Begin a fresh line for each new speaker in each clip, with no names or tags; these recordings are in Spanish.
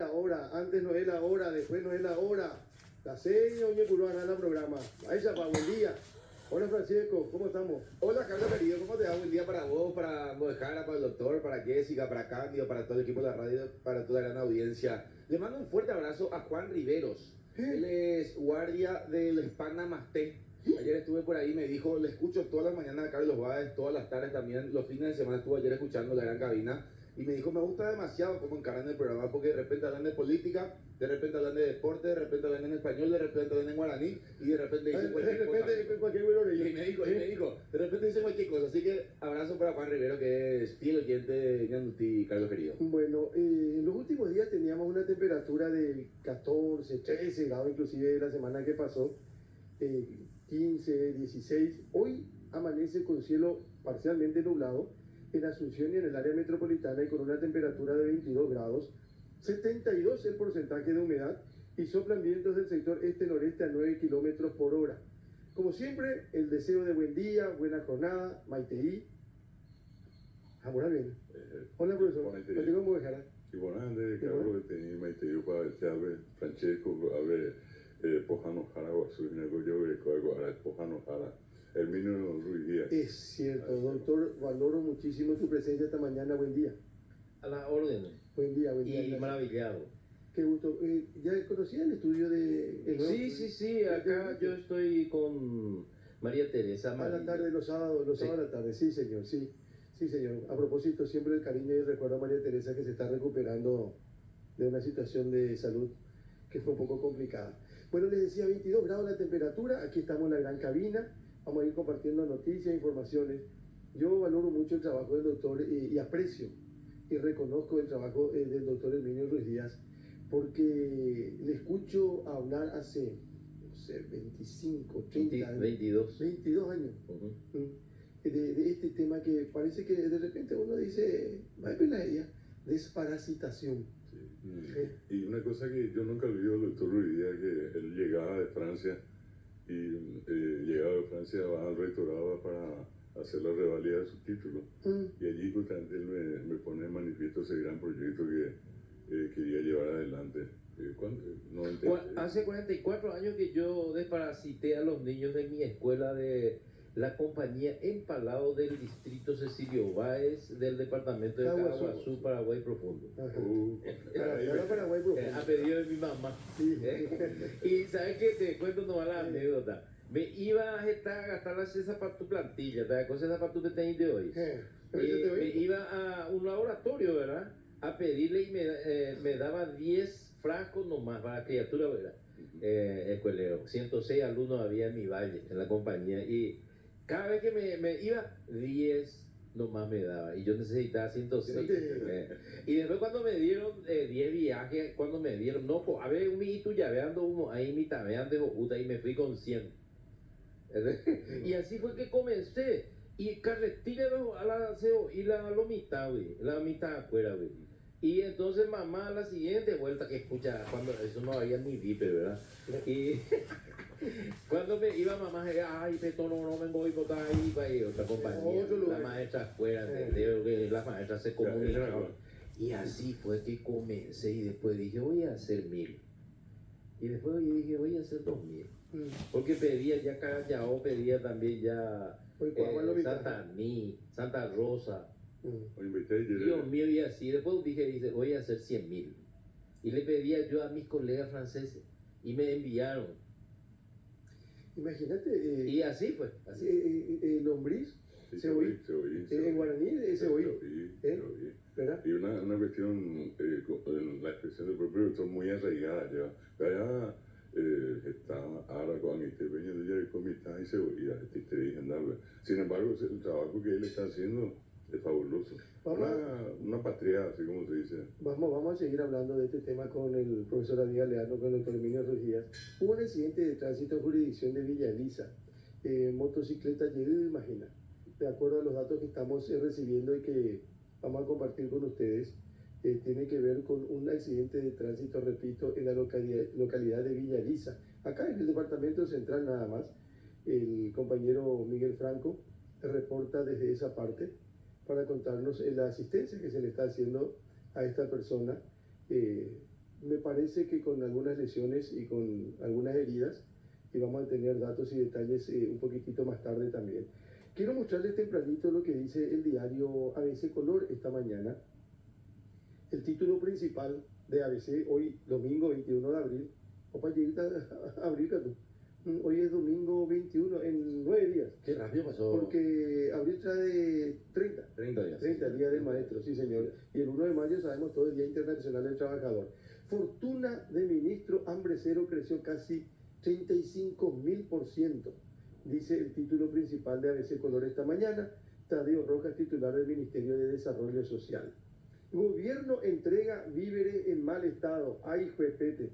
La hora, antes no es la hora, después no es la hora. La seña oye curana la programa. Ahí pa, buen día. Hola Francisco, ¿cómo estamos?
Hola Carlos querido, ¿cómo te va? Buen día para vos, para Mojara, para el doctor, para Jessica, para Cándido, para todo el equipo de la radio, para toda la gran audiencia. Le mando un fuerte abrazo a Juan Riveros. Él es guardia del Hispana Masté. Ayer estuve por ahí, me dijo, le escucho todas las mañanas a Carlos Báez, todas las tardes también, los fines de semana estuve ayer escuchando la gran cabina. Y me dijo, me gusta demasiado cómo encaran el programa, porque de repente hablan de política, de repente hablan de deporte, de repente hablan en español, de repente hablan en guaraní, y de repente dicen cualquier cosa. Y me dijo, de repente dicen cualquier cosa. Así que abrazo para Juan Rivero, que es fiel oyente de Ñanduti, Carlos querido.
Bueno, en los últimos días teníamos una temperatura de 14, 13 grados, inclusive la semana que pasó, 15, 16. Hoy amanece con cielo parcialmente nublado en Asunción y en el área metropolitana y con una temperatura de 22 grados, 72 el porcentaje de humedad y soplan vientos del sector este-noreste a 9 kilómetros por hora. Como siempre, el deseo de buen día, buena jornada, Maiteí. Bien. Hola profesor, ¿cómo cómo dejará?
Buonanotte, Carlo, teni Maiteí para Chávez, Francesco, Pojano Jara, Guasuinago, yo, Pojano Jara. Herminio Ruiz Díaz.
Es cierto, doctor, valoro muchísimo tu presencia esta mañana, buen día.
A la orden.
Buen día, buen día.
Y maravillado.
Qué gusto. ¿Ya conocía el estudio de...
Sí, acá yo estoy con María Teresa.
A la tarde, los sábados a la tarde, sí señor, sí. Sí señor. A propósito, siempre el cariño y el recuerdo a María Teresa que se está recuperando de una situación de salud que fue un poco complicada. Bueno, les decía 22 grados la temperatura, aquí estamos en la gran cabina. Vamos a ir compartiendo noticias, informaciones. Yo valoro mucho el trabajo del doctor y aprecio y reconozco el trabajo del doctor Herminio Ruiz Díaz, porque le escucho hablar hace, no sé, 25, 30 años. 22 años. De este tema que parece que de repente uno dice, va a ver ella, desparasitación.
Sí. Y una cosa que yo nunca olvido del doctor Ruiz Díaz, que él llegaba de Francia y llegaba de Francia va al rectorado para hacer la revalida de su título. Y allí justamente él me pone en manifiesto ese gran proyecto que quería llevar adelante.
Hace 44 años que yo desparasité a los niños de mi escuela de la compañía Empalado del distrito Cecilio Báez del departamento de Caguazú, Paraguay Profundo.
Paraguay Profundo.
A pedido de mi mamá. Y sabes que te cuento nomás la anécdota. Me iba a gastar esa para tu plantilla, ¿te acuerdas esa para tu que tenés de hoy? Me iba a un laboratorio, ¿verdad? A pedirle y me daba 10 frascos nomás para la criatura, ¿verdad? Escuelero. 106 alumnos había en mi valle, en la compañía. Y cada vez que me iba, 10 nomás me daba. Y yo necesitaba 106. Y después cuando me dieron 10 viajes, cuando me dieron, no, pues, a ver, un hito llaveando humo, ahí mi tabean de Jocuta y me fui con 100. Y así fue que comencé. Y carretilla a la y la mitad, güey. La mitad afuera, güey. Y entonces mamá a la siguiente vuelta, que escucha, cuando eso no había ni vipe, ¿verdad? Y cuando me iba mamá, ay, Peto, no me voy a botar ahí para ir a otra compañía. La maestra afuera, ¿entendés? Que la maestra se comunicaba. Y así fue que comencé y después dije, voy a hacer 1000. Y después dije, voy a hacer 2000. Porque pedía ya Callao, pedía también ya Santa Aní, Santa Rosa. Dios mío, y así. Después dije, voy a hacer 100.000. Y le pedía yo a mis colegas franceses y me enviaron.
Imagínate.
Y así fue.
Lombriz,
Ceboí.
En guaraní, Ceboí.
¿Verdad? Y una cuestión, la expresión del propio doctor muy arraigada ya. Allá está ahora con este peña de comité y Cebolla, sin embargo, el trabajo que él está haciendo es fabuloso. Una patria, así como se dice.
Vamos a seguir hablando de este tema con el profesor David Galeano, con el doctor Herminio Ruiz Díaz. Hubo un accidente de tránsito en jurisdicción de Villa Elisa. Motocicleta llegó, imagina. De acuerdo a los datos que estamos recibiendo y que vamos a compartir con ustedes, tiene que ver con un accidente de tránsito, repito, en la localidad de Villa Elisa. Acá en el departamento central nada más, el compañero Miguel Franco reporta desde esa parte para contarnos la asistencia que se le está haciendo a esta persona me parece que con algunas lesiones y con algunas heridas, y vamos a tener datos y detalles un poquitito más tarde también. Quiero mostrarles tempranito lo que dice el diario ABC Color esta mañana. El título principal de ABC, hoy domingo 21 de abril, hoy es domingo 21, en 9 días.
Qué rápido pasó.
Porque abril trae 30.
30 días.
30, Día del Maestro, sí señor. Y el 1 de mayo sabemos todo el Día Internacional del Trabajador. Fortuna de ministro hambre cero creció casi 35.000%, dice el título principal de ABC Color esta mañana. Tadeo Rojas, titular del Ministerio de Desarrollo Social. Gobierno entrega víveres en mal estado. ¡Ay, juepete!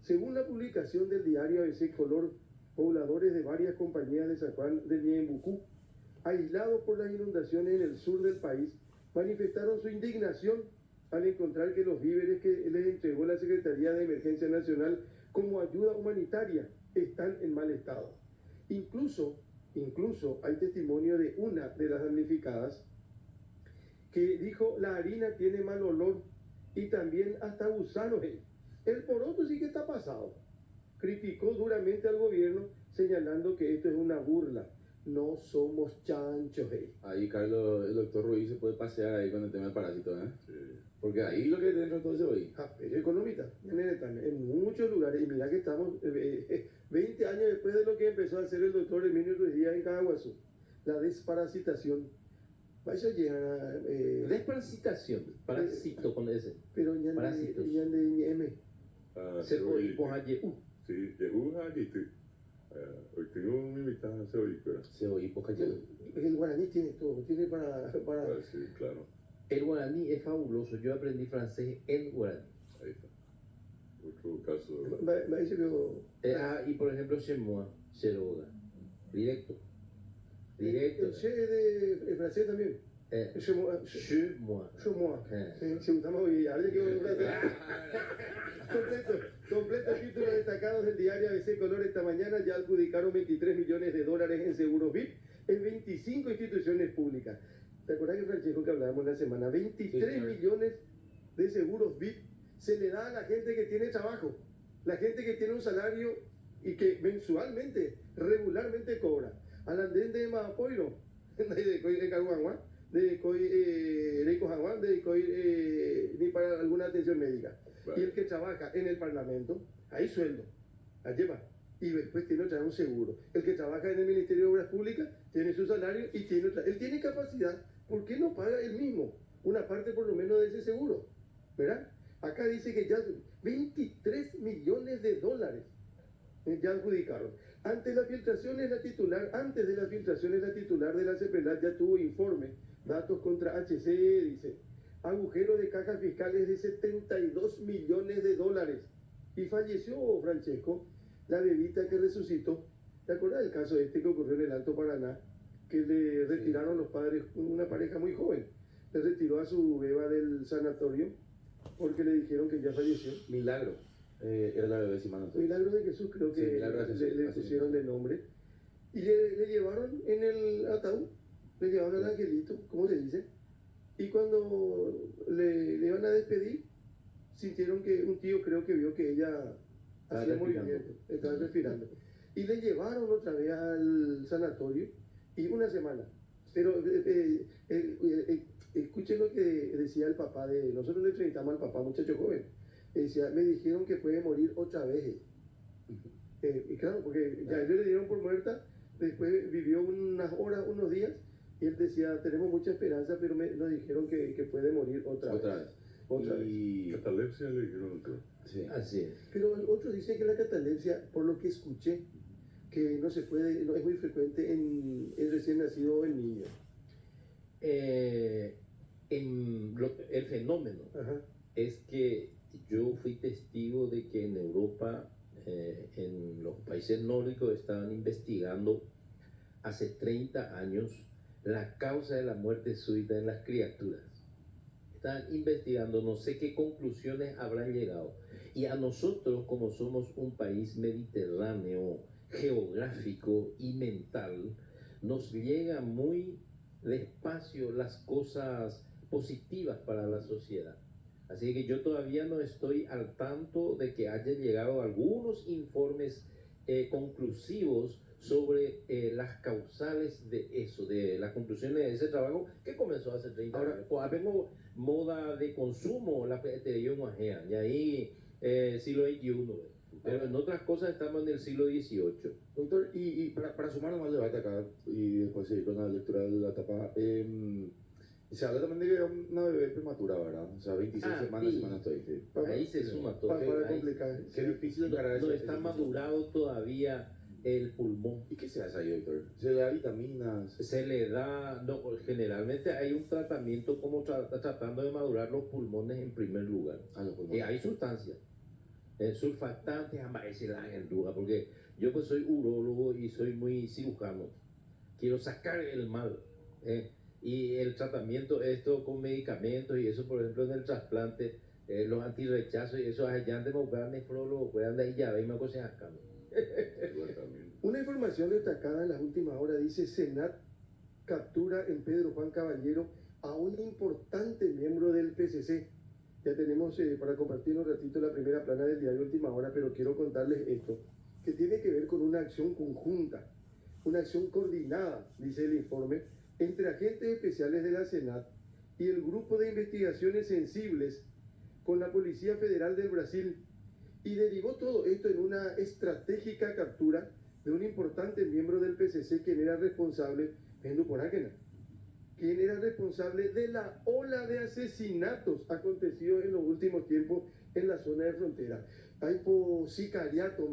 Según la publicación del diario ABC Color, pobladores de varias compañías de San Juan de Ñembucú, aislados por las inundaciones en el sur del país, manifestaron su indignación al encontrar que los víveres que les entregó la Secretaría de Emergencia Nacional como ayuda humanitaria están en mal estado. Incluso hay testimonio de una de las damnificadas que dijo: la harina tiene mal olor y también hasta gusanos. El poroto sí que está pasado. Criticó duramente al gobierno, señalando que esto es una burla. No somos chanchos.
Ahí, Carlos, el doctor Ruiz se puede pasear ahí con el tema del parásito, ¿eh? Sí. Porque ahí lo que dentro todo eso hoy.
Es economista, en muchos lugares. Y mira que estamos 20 años después de lo que empezó a hacer el doctor Emilio Ruiz Díaz en Caguazú. La desparasitación. Vaya llegar
desparasitación, parásito con ese.
Pero ya de M.
Se oí por allí.
Sí, llegó allí. Hoy tengo mi invitada a Seoí, pero...
Seoí por allí.
El guaraní tiene todo, tiene para...
Sí, claro.
El guaraní es fabuloso. Yo aprendí francés en guaraní.
Ahí está. Otro caso.
Me
y por ejemplo, chez moi, chez Loga. Directo.
El che de francés también.
Chez moi.
Chez moi. Si gustamos hoy, ahora que completo título destacados del diario ABC Color esta mañana. Ya adjudicaron 23 millones de dólares en seguros VIP en 25 instituciones públicas. ¿Te acuerdas que, Francesco, que hablábamos la semana? 23 millones de seguros VIP se le da a la gente que tiene trabajo, la gente que tiene un salario y que mensualmente, regularmente cobra. Al andén de Mapoiro, de Caruanguá, de Coijanguán, ni para alguna atención médica. Bueno. Y el que trabaja en el Parlamento, hay sueldo, la lleva. Y después tiene otra vez un seguro. El que trabaja en el Ministerio de Obras Públicas tiene su salario y tiene otra. Él tiene capacidad. ¿Por qué no paga él mismo una parte por lo menos de ese seguro? ¿Verdad? Acá dice que ya 23 millones de dólares ya adjudicaron. Antes de las filtraciones, la titular de la CEPELAT ya tuvo informe. Datos contra HC, dice. Agujero de cajas fiscales de 72 millones de dólares. Y falleció, Francesco, la bebita que resucitó. ¿Te acuerdas del caso este que ocurrió en el Alto Paraná? Que le retiraron los padres, una pareja muy joven. Le retiró a su beba del sanatorio porque le dijeron que ya falleció.
Milagro. Era la bebé Simán.
Milagro de Jesús, creo que le pusieron de nombre. Y le llevaron en el ataúd, le llevaron al angelito, ¿cómo se dice? Y cuando le iban a despedir, sintieron que un tío creo que vio que ella hacía movimiento, estaba respirando. Y le llevaron otra vez al sanatorio y una semana. Pero escuchen lo que decía el papá de... Nosotros le entrevistamos al papá, muchacho joven. Decía, me dijeron que puede morir otra vez. Y claro, porque ya ellos le dieron por muerta, después vivió unas horas, unos días, y él decía, tenemos mucha esperanza, pero nos dijeron que puede morir otra vez.
Y catalepsia le dijeron otro.
Sí. Así es.
Pero otros dicen que la catalepsia, por lo que escuché, que no se puede, no es muy frecuente en recién nacido o en niños.
El fenómeno es que yo fui testigo de que en Europa, en los países nórdicos, estaban investigando hace 30 años la causa de la muerte súbita en las criaturas. Están investigando, no sé qué conclusiones habrán llegado. Y a nosotros, como somos un país mediterráneo, geográfico y mental, nos llega muy despacio las cosas positivas para la sociedad. Así que yo todavía no estoy al tanto de que hayan llegado algunos informes conclusivos sobre las causales de eso, de las conclusiones de ese trabajo que comenzó hace 30 años. Habemos moda de consumo, la te y ahí siglo XXI. Pero en otras cosas estamos en el siglo XVIII.
Doctor, y para sumar más debate acá y después seguir con la lectura de la tapa, se habla también de que era una bebé prematura, ¿verdad? O sea, 26 semanas estoy. Sí.
Ahí se suma todo.
Para complicar.
Qué difícil encarar eso.
No está madurado todavía el pulmón.
¿Y qué se hace ahí, doctor? ¿Se le da vitaminas?
Se le da, no, generalmente hay un tratamiento como tratando de madurar los pulmones en primer lugar.
Los pulmones.
Hay sustancias. Surfactantes, en duda, porque yo pues soy urólogo y soy muy cirujano. Quiero sacar el mal. Y el tratamiento, esto con medicamentos y eso, por ejemplo, en el trasplante, los antirrechazos y eso, allá de Mogane, Frolo, puedan de ahí ya, y me cosas acá.
Una información destacada en las últimas horas dice: Senat captura en Pedro Juan Caballero a un importante miembro del PCC. Ya tenemos para compartir un ratito la primera plana del diario Última Hora, pero quiero contarles esto, que tiene que ver con una acción conjunta, una acción coordinada, dice el informe, entre agentes especiales de la Senat y el Grupo de Investigaciones Sensibles con la Policía Federal del Brasil, y derivó todo esto en una estratégica captura de un importante miembro del PCC, quien era responsable, quien era responsable de la ola de asesinatos acontecidos en los últimos tiempos en la zona de frontera. Sicariato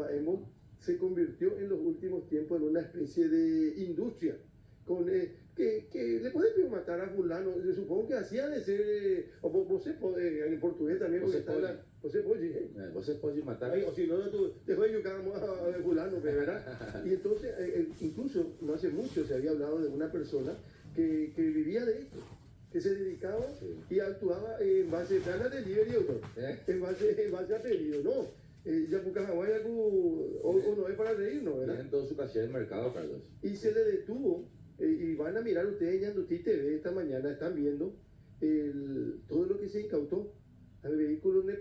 se convirtió en los últimos tiempos en una especie de industria con que le pueden matar a fulano. Supongo que hacía de ser en portugués también,
Você pode matar.
O si no, te juego a fulano, ¿verdad? Y entonces, incluso no hace mucho se había hablado de una persona que vivía de esto, que se dedicaba y actuaba en base a delivery, doctor, en base a pedido, ¿no? Ya o no es para reírnos, ¿verdad?
Tienen todo su caché en el mercado, Carlos.
Y se le detuvo, y van a mirar ustedes en Yanduti TV esta mañana, están viendo todo lo que se incautó. Hay vehículos de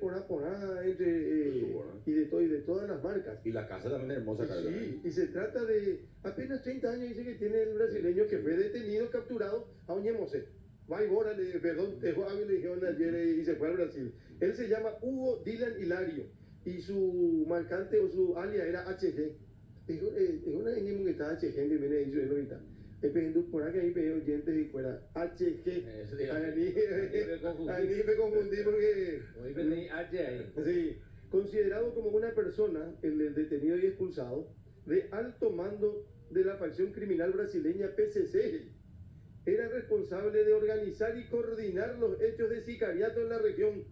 y de todas las marcas.
Y la casa también es hermosa, Carlos.
Sí, y se trata de apenas 30 años, dice que tiene el brasileño, que fue detenido, capturado a Oñemose. Dejó a Legión ayer y se fue al Brasil. Él se llama Hugo Dylan Hilario y su marcante o su alias era HG. Es una niña que está HG, que viene ahí, yo ahorita. Por aquí hay oyentes y fuera HG. Ahí me confundí porque. Sí, considerado como una persona, el detenido y expulsado, de alto mando de la facción criminal brasileña PCC. Era responsable de organizar y coordinar los hechos de sicariato en la región.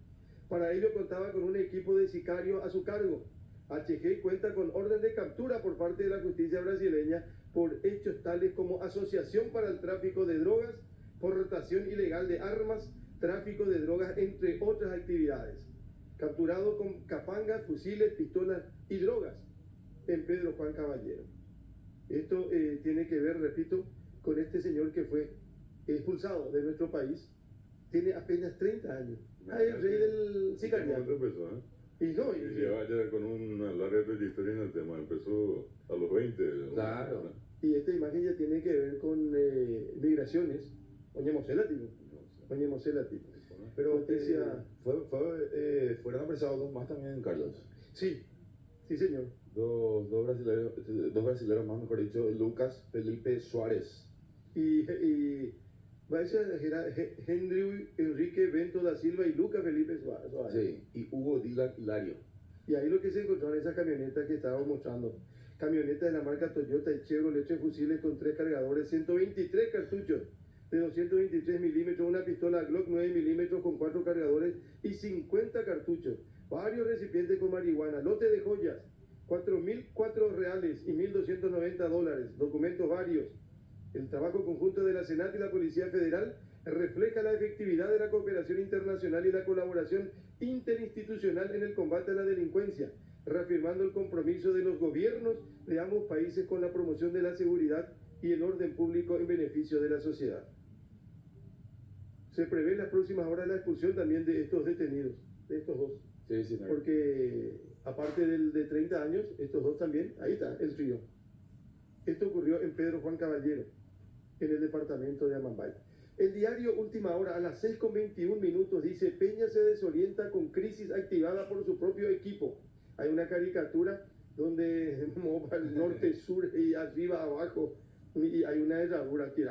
Para ello contaba con un equipo de sicarios a su cargo. HG cuenta con orden de captura por parte de la justicia brasileña por hechos tales como asociación para el tráfico de drogas, portación ilegal de armas, tráfico de drogas, entre otras actividades. Capturado con capangas, fusiles, pistolas y drogas en Pedro Juan Caballero. Esto tiene que ver, repito, con este señor que fue expulsado de nuestro país. Tiene apenas 30 años. El rey del sicariato. Y
lleva ya con una larga trayectoria en el tema, empezó a los 20.
Claro.
¿no?
Y esta imagen ya tiene que ver con migraciones. Oñemosela, tipo. Pero
fueron apresados dos más también, Carlos.
Sí, señor.
Dos brasileños más, mejor dicho, Lucas Felipe Suárez.
Y va a ser Henry Enrique Bento da Silva y Lucas Felipe Suárez.
Sí, y Hugo Dylan Hilario.
Y ahí lo que se encontró en esa camioneta que estábamos mostrando. Camioneta de la marca Toyota y Chevrolet, fusiles con 3 cargadores, 123 cartuchos de 223 milímetros, una pistola Glock 9 milímetros con 4 cargadores y 50 cartuchos, varios recipientes con marihuana, lote de joyas, 4.004 reales y $1.290, documentos varios. El trabajo conjunto de la Senat y la Policía Federal refleja la efectividad de la cooperación internacional y la colaboración interinstitucional en el combate a la delincuencia, reafirmando el compromiso de los gobiernos de ambos países con la promoción de la seguridad y el orden público en beneficio de la sociedad. Se prevé en las próximas horas la expulsión también de estos detenidos, de estos dos.
Sí, sí,
Porque aparte del de 30 años, estos dos también, ahí está, el trío. Esto ocurrió en Pedro Juan Caballero, en el departamento de Amambay. El diario Última Hora, a las 6:21 dice: Peña se desorienta con crisis activada por su propio equipo. Hay una caricatura donde mopa el norte, sur y arriba, abajo, y hay una herradura que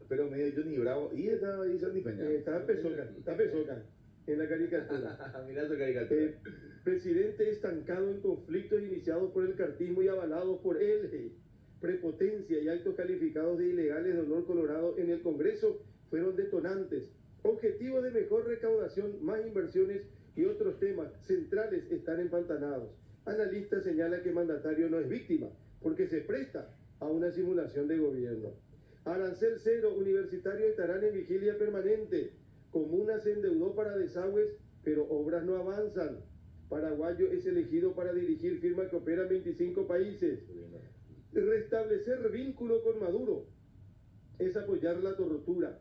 pero medio Johnny Bravo. Y estaba ahí Sandy Peña.
está Pesoca en la caricatura.
Mirá su caricatura.
Presidente estancado en conflictos iniciados por el cartismo y avalados por él. Prepotencia y altos calificados de ilegales de honor colorado en el Congreso fueron detonantes. Objetivos de mejor recaudación, más inversiones y otros temas centrales están empantanados. Analista señala que mandatario no es víctima porque se presta a una simulación de gobierno. Arancel cero, universitarios estarán en vigilia permanente. Comuna se endeudó para desagües, pero obras no avanzan. Paraguayo es elegido para dirigir firma que opera en 25 países. Restablecer vínculo con Maduro es apoyar la tortura.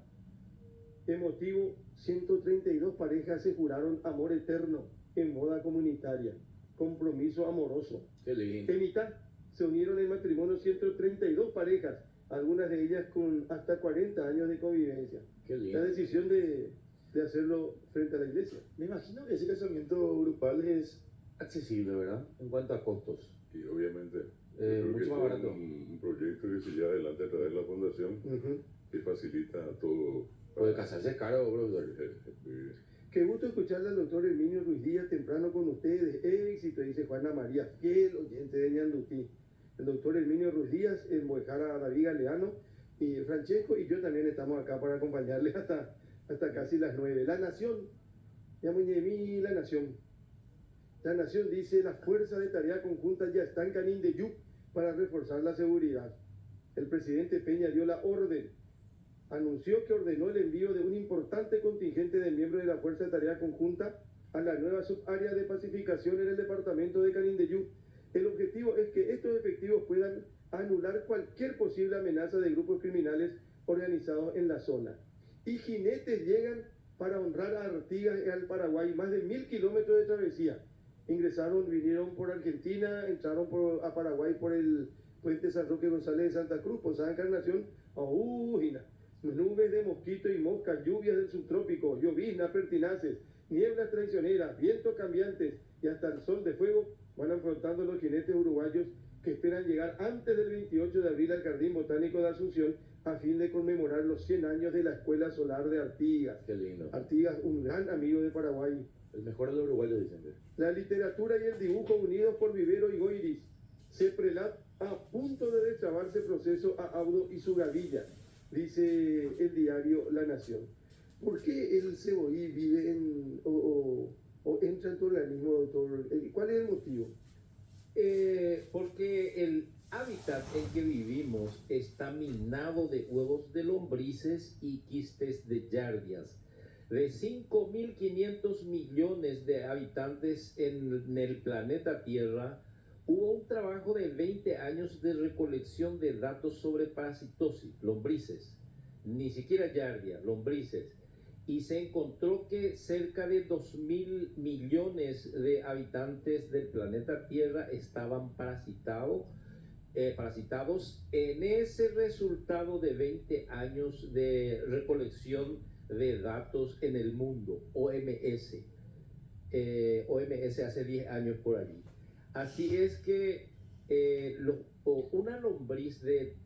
Emotivo, 132 parejas se juraron amor eterno en boda comunitaria. Compromiso amoroso.
Qué lindo.
En mitad se unieron en matrimonio 132 parejas, algunas de ellas con hasta 40 años de convivencia.
Qué lindo.
La decisión de hacerlo frente a la iglesia.
Me imagino que ese casamiento grupal es accesible, ¿verdad? En cuanto a costos.
Y obviamente, yo creo
mucho
que
más
es
barato.
un proyecto que se lleva adelante a través de la fundación que facilita todo.
Puede casarse es caro, bro.
Qué gusto escucharle al doctor Herminio Ruiz Díaz temprano con ustedes. Éxito, dice Juana María, fiel oyente de Ñandutí. El doctor Herminio Ruiz Díaz, en Moejara, David Galeano, y Francesco y yo también estamos acá para acompañarles hasta casi las 9. La Nación, ya Muñemí, La Nación. La Nación dice: las fuerzas de tarea conjunta ya están en Canindeyú para reforzar la seguridad. El presidente Peña dio la orden. Anunció que ordenó el envío de un importante contingente de miembros de la Fuerza de Tarea Conjunta a la nueva subárea de pacificación en el departamento de Canindeyú. El objetivo es que estos efectivos puedan anular cualquier posible amenaza de grupos criminales organizados en la zona. Y jinetes llegan para honrar a Artigas y al Paraguay, más de 1000 kilómetros de travesía. Vinieron por Argentina, entraron a Paraguay por el puente San Roque González de Santa Cruz, Posada Encarnación, nubes de mosquito y moscas, lluvias del subtrópico, lloviznas pertinaces, nieblas traicioneras, vientos cambiantes y hasta el sol de fuego van afrontando los jinetes uruguayos que esperan llegar antes del 28 de abril al Jardín Botánico de Asunción a fin de conmemorar los 100 años de la Escuela Solar de Artigas.
Qué lindo.
Artigas, un gran amigo de Paraguay.
El mejor de los uruguayos, dicen.
La literatura y el dibujo unidos por Vivero y Goiris. Ceprelat a punto de destrabarse proceso a Audo y su gavilla, dice el diario La Nación. ¿Por qué el cebollí vive o entra en tu organismo, doctor? ¿Cuál es el motivo?
Porque el hábitat en que vivimos está minado de huevos de lombrices y quistes de yardias. De 5.500 millones de habitantes en el planeta Tierra, hubo un trabajo de 20 años de recolección de datos sobre parasitosis, lombrices, ni siquiera yardia, lombrices, y se encontró que cerca de 2.000 millones de habitantes del planeta Tierra estaban parasitados en ese resultado de 20 años de recolección de datos en el mundo, OMS. OMS hace 10 años por allí. Así es que una lombriz de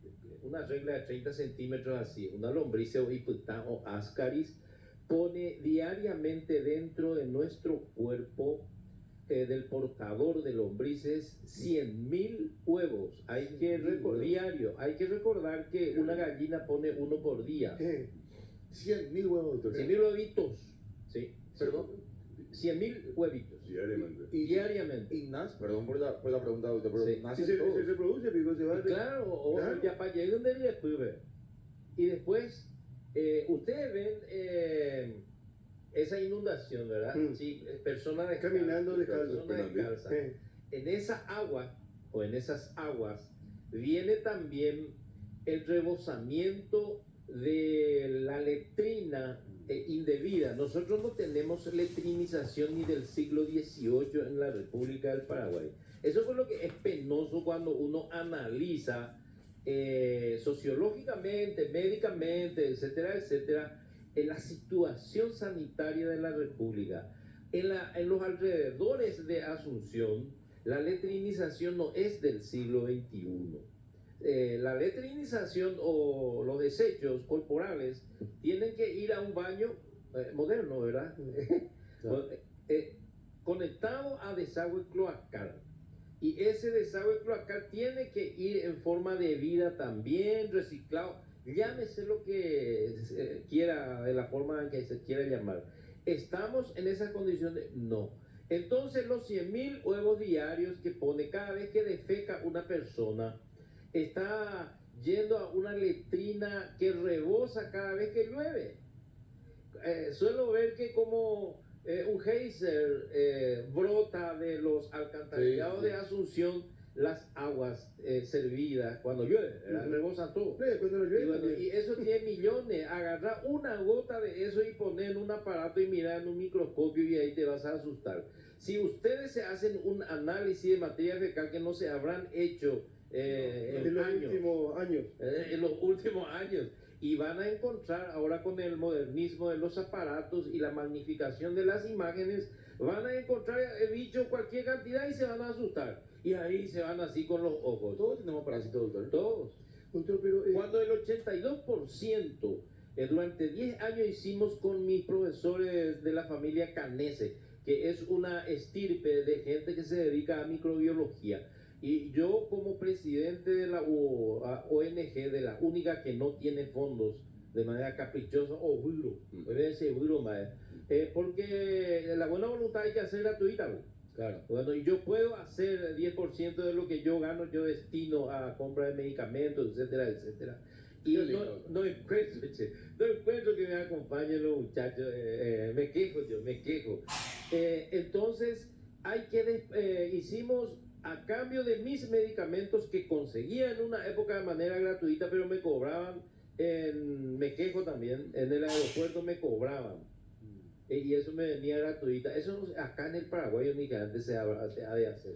una regla de 30 centímetros así, una lombriz o hipután o ascaris, pone diariamente dentro de nuestro cuerpo del portador de lombrices 100.000 huevos. Diario. Hay que recordar que una gallina pone uno por día.
100.000 huevos, doctor.
100.000 huevitos. Sí.
Perdón.
100.000 huevitos.
Diariamente.
Diariamente.
Y nace, perdón por la pregunta, doctor, pero
Sí.
nace
Se
todos.
reproduce, pico, se va
Claro,
Claro.
ya para llegar donde después. Y después, ustedes ven esa inundación, ¿verdad? Sí, personas descalzas.
Caminando descalzo.
Personas descalzas. En esa agua, o en esas aguas, viene también el rebosamiento de la letrina indebida. Nosotros no tenemos letrinización ni del siglo XVIII en la República del Paraguay. Eso es lo que es penoso cuando uno analiza sociológicamente, médicamente, etcétera, etcétera, en la situación sanitaria de la República. En los alrededores de Asunción, la letrinización no es del siglo XXI. La letrinización o los desechos corporales tienen que ir a un baño moderno, ¿verdad?
Claro.
Conectado a desagüe cloacal. Y ese desagüe cloacal tiene que ir en forma de vida también, reciclado, llámese lo que quiera, de la forma en que se quiera llamar. ¿Estamos en esa condición de no? Entonces los 100.000 huevos diarios que pone cada vez que defeca una persona, está yendo a una letrina que rebosa cada vez que llueve. Suelo ver que como un geyser brota de los alcantarillados de Asunción las aguas servidas cuando llueve, rebosan todo.
Cuando llueve,
Y eso tiene millones. Agarrar una gota de eso y poner en un aparato y mirar en un microscopio y ahí te vas a asustar. Si ustedes se hacen un análisis de materia fecal que no se habrán hecho en los últimos años, y van a encontrar ahora con el modernismo de los aparatos y la magnificación de las imágenes, van a encontrar el bicho cualquier cantidad y se van a asustar. Y ahí se van así con los ojos.
Todos tenemos parásitos, doctor.
Todos.
Doctor, pero,
Cuando el 82%, durante 10 años hicimos con mis profesores de la familia Canese, que es una estirpe de gente que se dedica a microbiología. Y yo como presidente de la ONG, de la única que no tiene fondos de manera caprichosa, porque la buena voluntad hay que hacer gratuita.
Claro.
Bueno, y yo puedo hacer 10% de lo que yo gano, yo destino a compra de medicamentos, etcétera, etcétera. Y no encuentro que me acompañen los muchachos, me quejo. Entonces, hicimos a cambio de mis medicamentos que conseguía en una época de manera gratuita, pero me cobraban, me quejo también, en el aeropuerto me cobraban. Y eso me venía gratuita. Eso acá en el Paraguay únicamente se ha de hacer.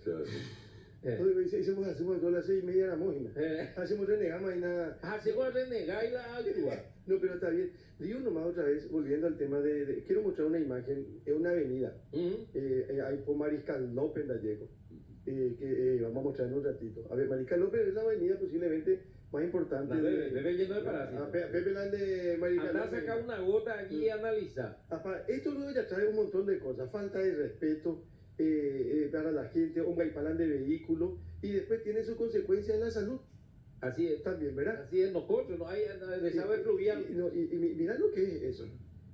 Hacemos todas las 6:30 de la mañana. Hacemos renegamos y nada.
Hacemos renegar y la actúa.
No, pero está bien. Digo nomás otra vez, volviendo al tema quiero mostrar una imagen, es una avenida. Hay por Mariscal López Gallego, que vamos a mostrar en un ratito. A ver, Mariscal López es la avenida posiblemente más importante.
Bebe lleno de parásitos.
Pepe de Mariscal
Andá a
López.
sacar una gota aquí y analiza.
Esto luego ya trae un montón de cosas, falta de respeto para la gente, un gaipalán de vehículo, y después tiene sus consecuencias en la salud.
Así es.
También, ¿verdad?
Así es, nosotros, no hay desagüe fluvial.
Y mira lo que es eso.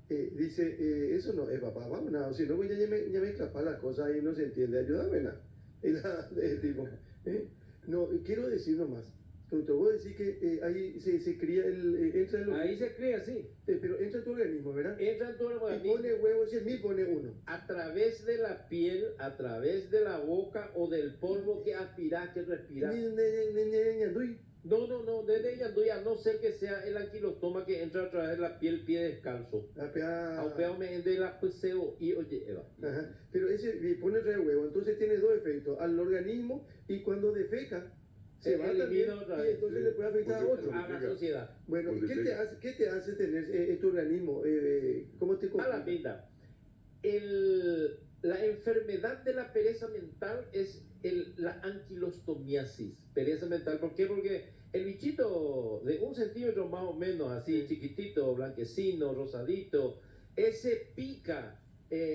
Dice, eso no es papá, vamos, nada, si no, ya me escapa las cosas y no se entiende, ayúdame, nada. Tipo, no, quiero decir nomás, doctor, vos decís que ahí se cría entra en
ahí se cría, sí.
Pero entra en tu organismo, ¿verdad?
Entra en tu organismo.
Y pone huevos, si es mí pone uno.
A través de la piel, a través de la boca o del polvo que aspirás, que respirás. No, desde Yanduy, a no ser que sea el anquilostoma que entra a través de la piel, pie descalzo. De la puseo y oye, Eva.
Ajá. Pero ese pone el huevo, entonces tiene dos efectos, al organismo y cuando defeca se va también y entonces le puede afectar a otro.
A la sociedad.
Bueno, ¿qué te hace tener en tu organismo? ¿Cómo te complica?
A la vida. La enfermedad de la pereza mental es la anquilostomiasis. Pereza mental, ¿por qué? Porque el bichito de 1 centímetro más o menos, así chiquitito, blanquecino, rosadito, ese pica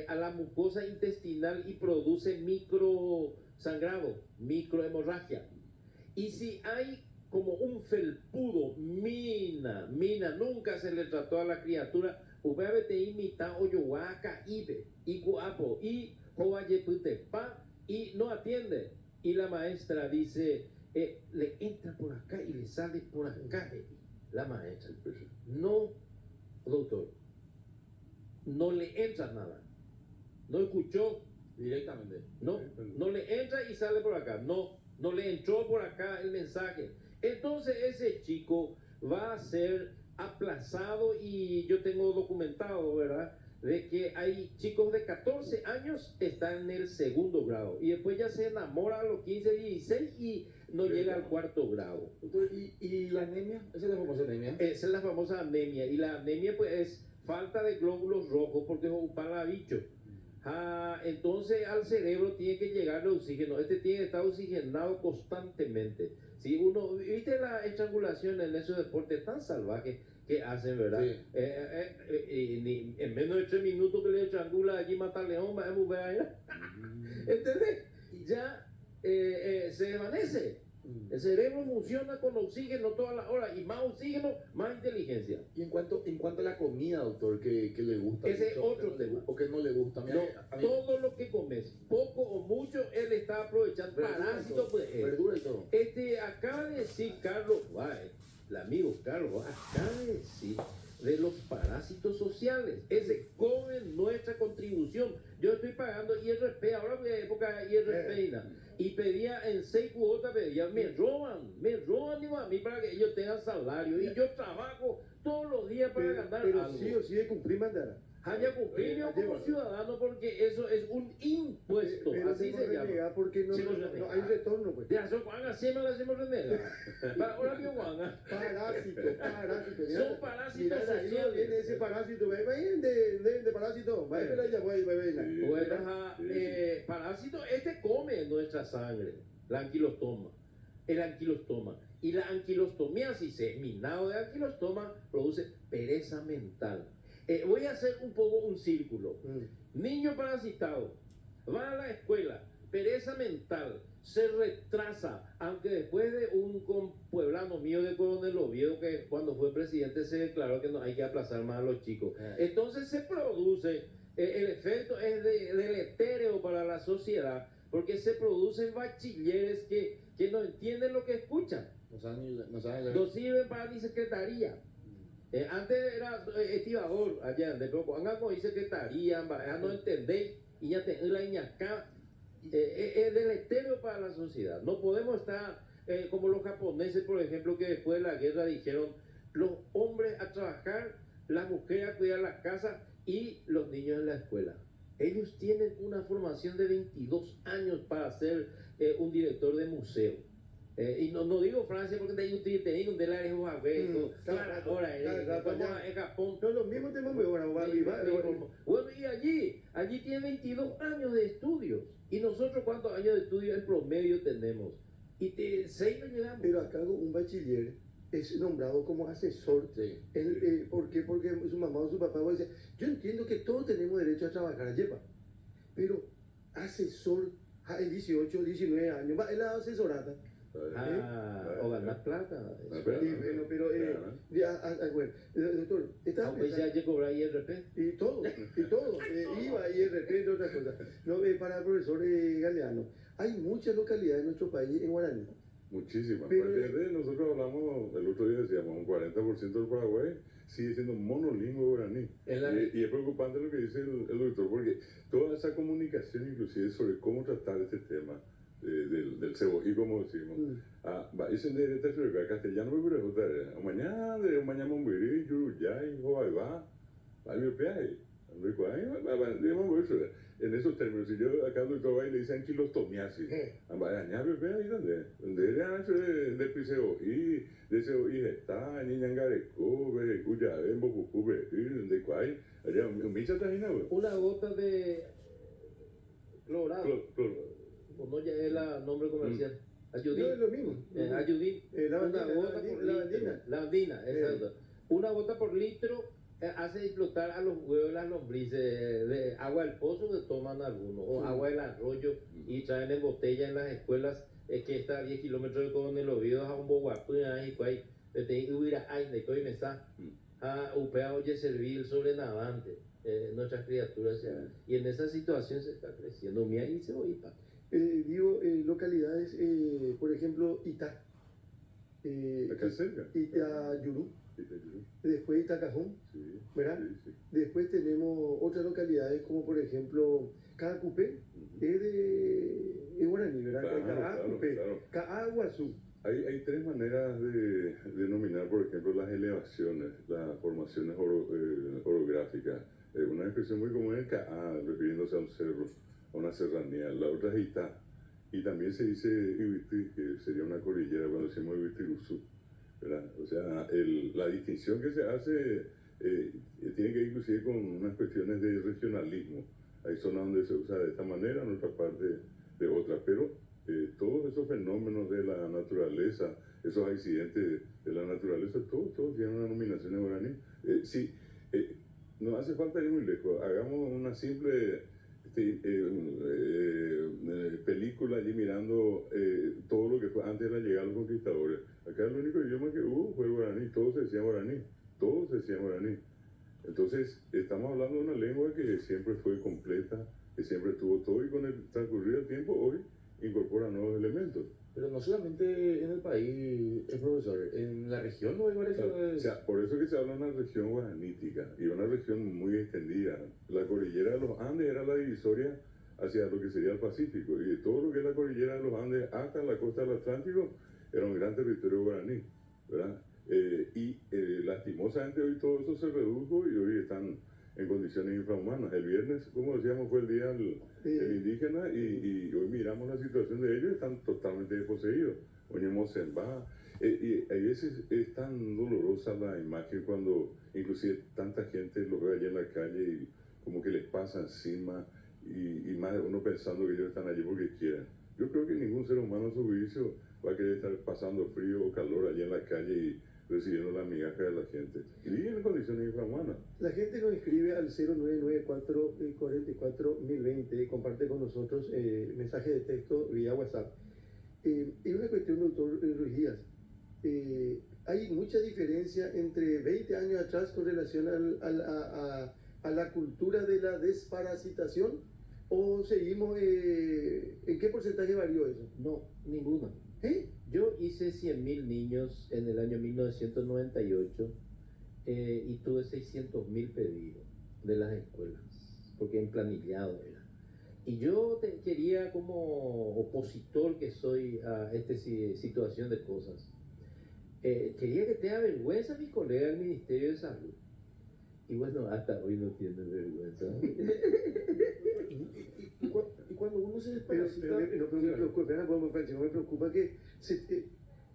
a la mucosa intestinal y produce microsangrado, microhemorragia. Y si hay como un felpudo, mina, nunca se le trató a la criatura, te imita oyohuaca, ibe, y guapo, y jovayeputepa, y no atiende. Y la maestra dice, le entra por acá y le sale por acá. La maestra, no, doctor, no le entra nada. No escuchó
Directamente.
No le entra y sale por acá. No le entró por acá el mensaje. Entonces ese chico va a ser aplazado y yo tengo documentado, ¿verdad? De que hay chicos de 14 años están en el segundo grado y después ya se enamora a los 15, 16 y no llega al cuarto grado.
Doctor, ¿y la anemia? Esa es la famosa anemia.
Esa es la famosa anemia y la anemia pues es falta de glóbulos rojos porque es un parabicho. Entonces al cerebro tiene que llegar el oxígeno. Este tiene que estar oxigenado constantemente. Si uno, ¿viste la estrangulación en esos deportes tan salvajes que hacen, verdad?
Sí.
En menos de 3 minutos que le estrangula allí mata al león, va a mover allá. ¿Entendés? Y ya se desvanece. El cerebro funciona con oxígeno todas las horas y más oxígeno, más inteligencia.
Y en cuanto a la comida, doctor, que le gusta.
Ese
mucho,
otro tema.
O que no le gusta.
No, todo lo que comes, poco o mucho, él está aprovechando. Parásito, pues.
Verdura y todo.
Acaba de decir Carlos Báez, el amigo Carlos Báez, acaba de decir de los parásitos sociales. Ese come nuestra contribución. Yo estoy pagando IRP, ahora voy a época de IRP y pedía en 6 cuotas, me roban digo, a mí para que ellos tengan salario y yo trabajo todos los días para ganar
pero
algo.
sí o sí de cumplir mandara.
Haya cumplido como ciudadano porque eso es un impuesto,
Pero
así se llama.
porque no hay retorno, pues.
Ya, son Juan, así me lo hacemos renegar. Ahora mío, Juan.
Parásito.
Son parásitos
mira, ahí
sociales.
viene ese parásito, de parásito.
Parásito, este come nuestra sangre, la anquilostoma. El anquilostoma. Y la anquilostomiasis, minado de anquilostoma, produce pereza mental. Voy a hacer un poco un círculo. Niño parasitado, va a la escuela, pereza mental, se retrasa, aunque después de un pueblano mío de Coronel Oviedo, que cuando fue presidente se declaró que no hay que aplazar más a los chicos. Entonces se produce, el efecto es deletérea para la sociedad, porque se producen bachilleres que no entienden lo que escuchan. No sirven para ni secretaría. Antes era estibador allá, pero cuando hay secretaría, no entendéis, y ya te la ñacá, es deleterio para la sociedad. No podemos estar como los japoneses, por ejemplo, que después de la guerra dijeron, los hombres a trabajar, las mujeres a cuidar la casa y los niños en la escuela. Ellos tienen una formación de 22 años para ser un director de museo. Y no digo Francia porque de ahí te digo de la ahora en Japón.
No, los mismos temas
Bueno, y allí tiene 22 años de estudios. ¿Y nosotros cuántos años de estudio en promedio tenemos? Y 6 no llegamos.
Pero acá un bachiller es nombrado como asesor.
Sí.
¿Por qué? Porque su mamá o su papá va a decir, yo entiendo que todos tenemos derecho a trabajar, pero asesor a 18, 19 años, va, él la asesorata.
O ganar plata.
Bueno, pero, bueno, doctor, está
pues ya hay que cobrar IRP.
Y todo, IVA, IRP, entre otras cosas. No, para el profesor Galeano, hay muchas localidades en nuestro país en guaraní.
Muchísimas.
Pero,
nosotros hablamos, el otro día decíamos, un 40% del Paraguay sigue siendo monolingüe guaraní. Y es preocupante lo que dice el doctor, porque toda esa comunicación, inclusive sobre cómo tratar este tema, del cebojí, como decimos. Dicen de esta castellano, pero mañana mumbiri, yuruyay, joaiba, en esos términos, si yo acá al doctor le dicen anquilostomiasis, donde era de piseojí, de cebojí está, niñangareco, cuya, en bocucube, de cuay, allá,
una gota de clorado. No ya es el nombre comercial. Ayudín.
No es lo mismo.
Ayudín. Una gota por litro. Lavandina, exacto. Una gota por litro hace explotar a los huevos las lombrices de agua del pozo que toman algunos, o agua del arroyo y traen en botella en las escuelas que está a 10 kilómetros de Coronel Oviedo a un boguapú y cuay te hubiera ay de coy mesa a upea oye servir sobrenadante nuestras criaturas y en esa situación se está creciendo mía y se voy
localidades, por ejemplo, Itá,
acá cerca,
Itayurú, después Itacajón, ¿verdad?
Sí.
Después tenemos otras localidades como por ejemplo Cacupé, es de guaraní, ¿verdad?
Claro.
Caaguazú.
Hay tres maneras de denominar, por ejemplo, las elevaciones, las formaciones orográficas. Una expresión muy común es Caá, refiriéndose a un cerro, a una serranía. La otra es Itá. Y también se dice Ibití, que sería una cordillera cuando decimos Ibitiruzú, ¿verdad? O sea, la distinción que se hace tiene que ver inclusive con unas cuestiones de regionalismo. Hay zonas donde se usa de esta manera, en otra parte de otra, pero todos esos fenómenos de la naturaleza, esos accidentes de la naturaleza, todos tienen una denominación en guaraní. Sí, no hace falta ir muy lejos, hagamos una simple película allí mirando todo lo que fue antes de la llegada de los conquistadores. Acá el único idioma que hubo fue el guaraní, todos se decían guaraní, todos se decían guaraní. Entonces, estamos hablando de una lengua que siempre fue completa, que siempre tuvo todo, y con el transcurrir del tiempo hoy incorpora nuevos elementos.
Pero no solamente en el país, profesor, en la región no hay variaciones.
O sea, por eso que se habla de una región guaranítica y una región muy extendida. La cordillera de los Andes era la divisoria hacia lo que sería el Pacífico, y de todo lo que es la cordillera de los Andes hasta la costa del Atlántico era un gran territorio guaraní, ¿verdad? Lastimosamente hoy todo eso se redujo y hoy están en condiciones infrahumanas. El viernes, como decíamos, fue el día del indígena, y hoy miramos la situación de ellos, están totalmente desposeídos. Oñemos en va. Y a veces es tan dolorosa la imagen cuando inclusive tanta gente los ve allí en la calle y como que les pasa encima, y más de uno pensando que ellos están allí porque quieren. Yo creo que ningún ser humano a su juicio va a querer estar pasando frío o calor allí en la calle y recibiendo la migaja de la gente. Y viven en condiciones infrahumanas.
La gente nos escribe al 0994 44 1020, comparte con nosotros mensaje de texto vía WhatsApp. Y una cuestión, doctor Ruiz Díaz. Hay mucha diferencia entre 20 años atrás con relación a la cultura de la desparasitación, o seguimos, ¿en qué porcentaje varió eso?
No, ninguna.
¿Eh?
Yo hice 100.000 niños en el año 1998 y tuve 600.000 pedidos de las escuelas, porque emplanillado era. Y yo quería, como opositor que soy a esta situación de cosas, quería que tenga vergüenza mi colega del Ministerio de Salud. Y bueno, hasta hoy no tienen vergüenza.
Y cuando uno se
Pero
desparasita...
me preocupa que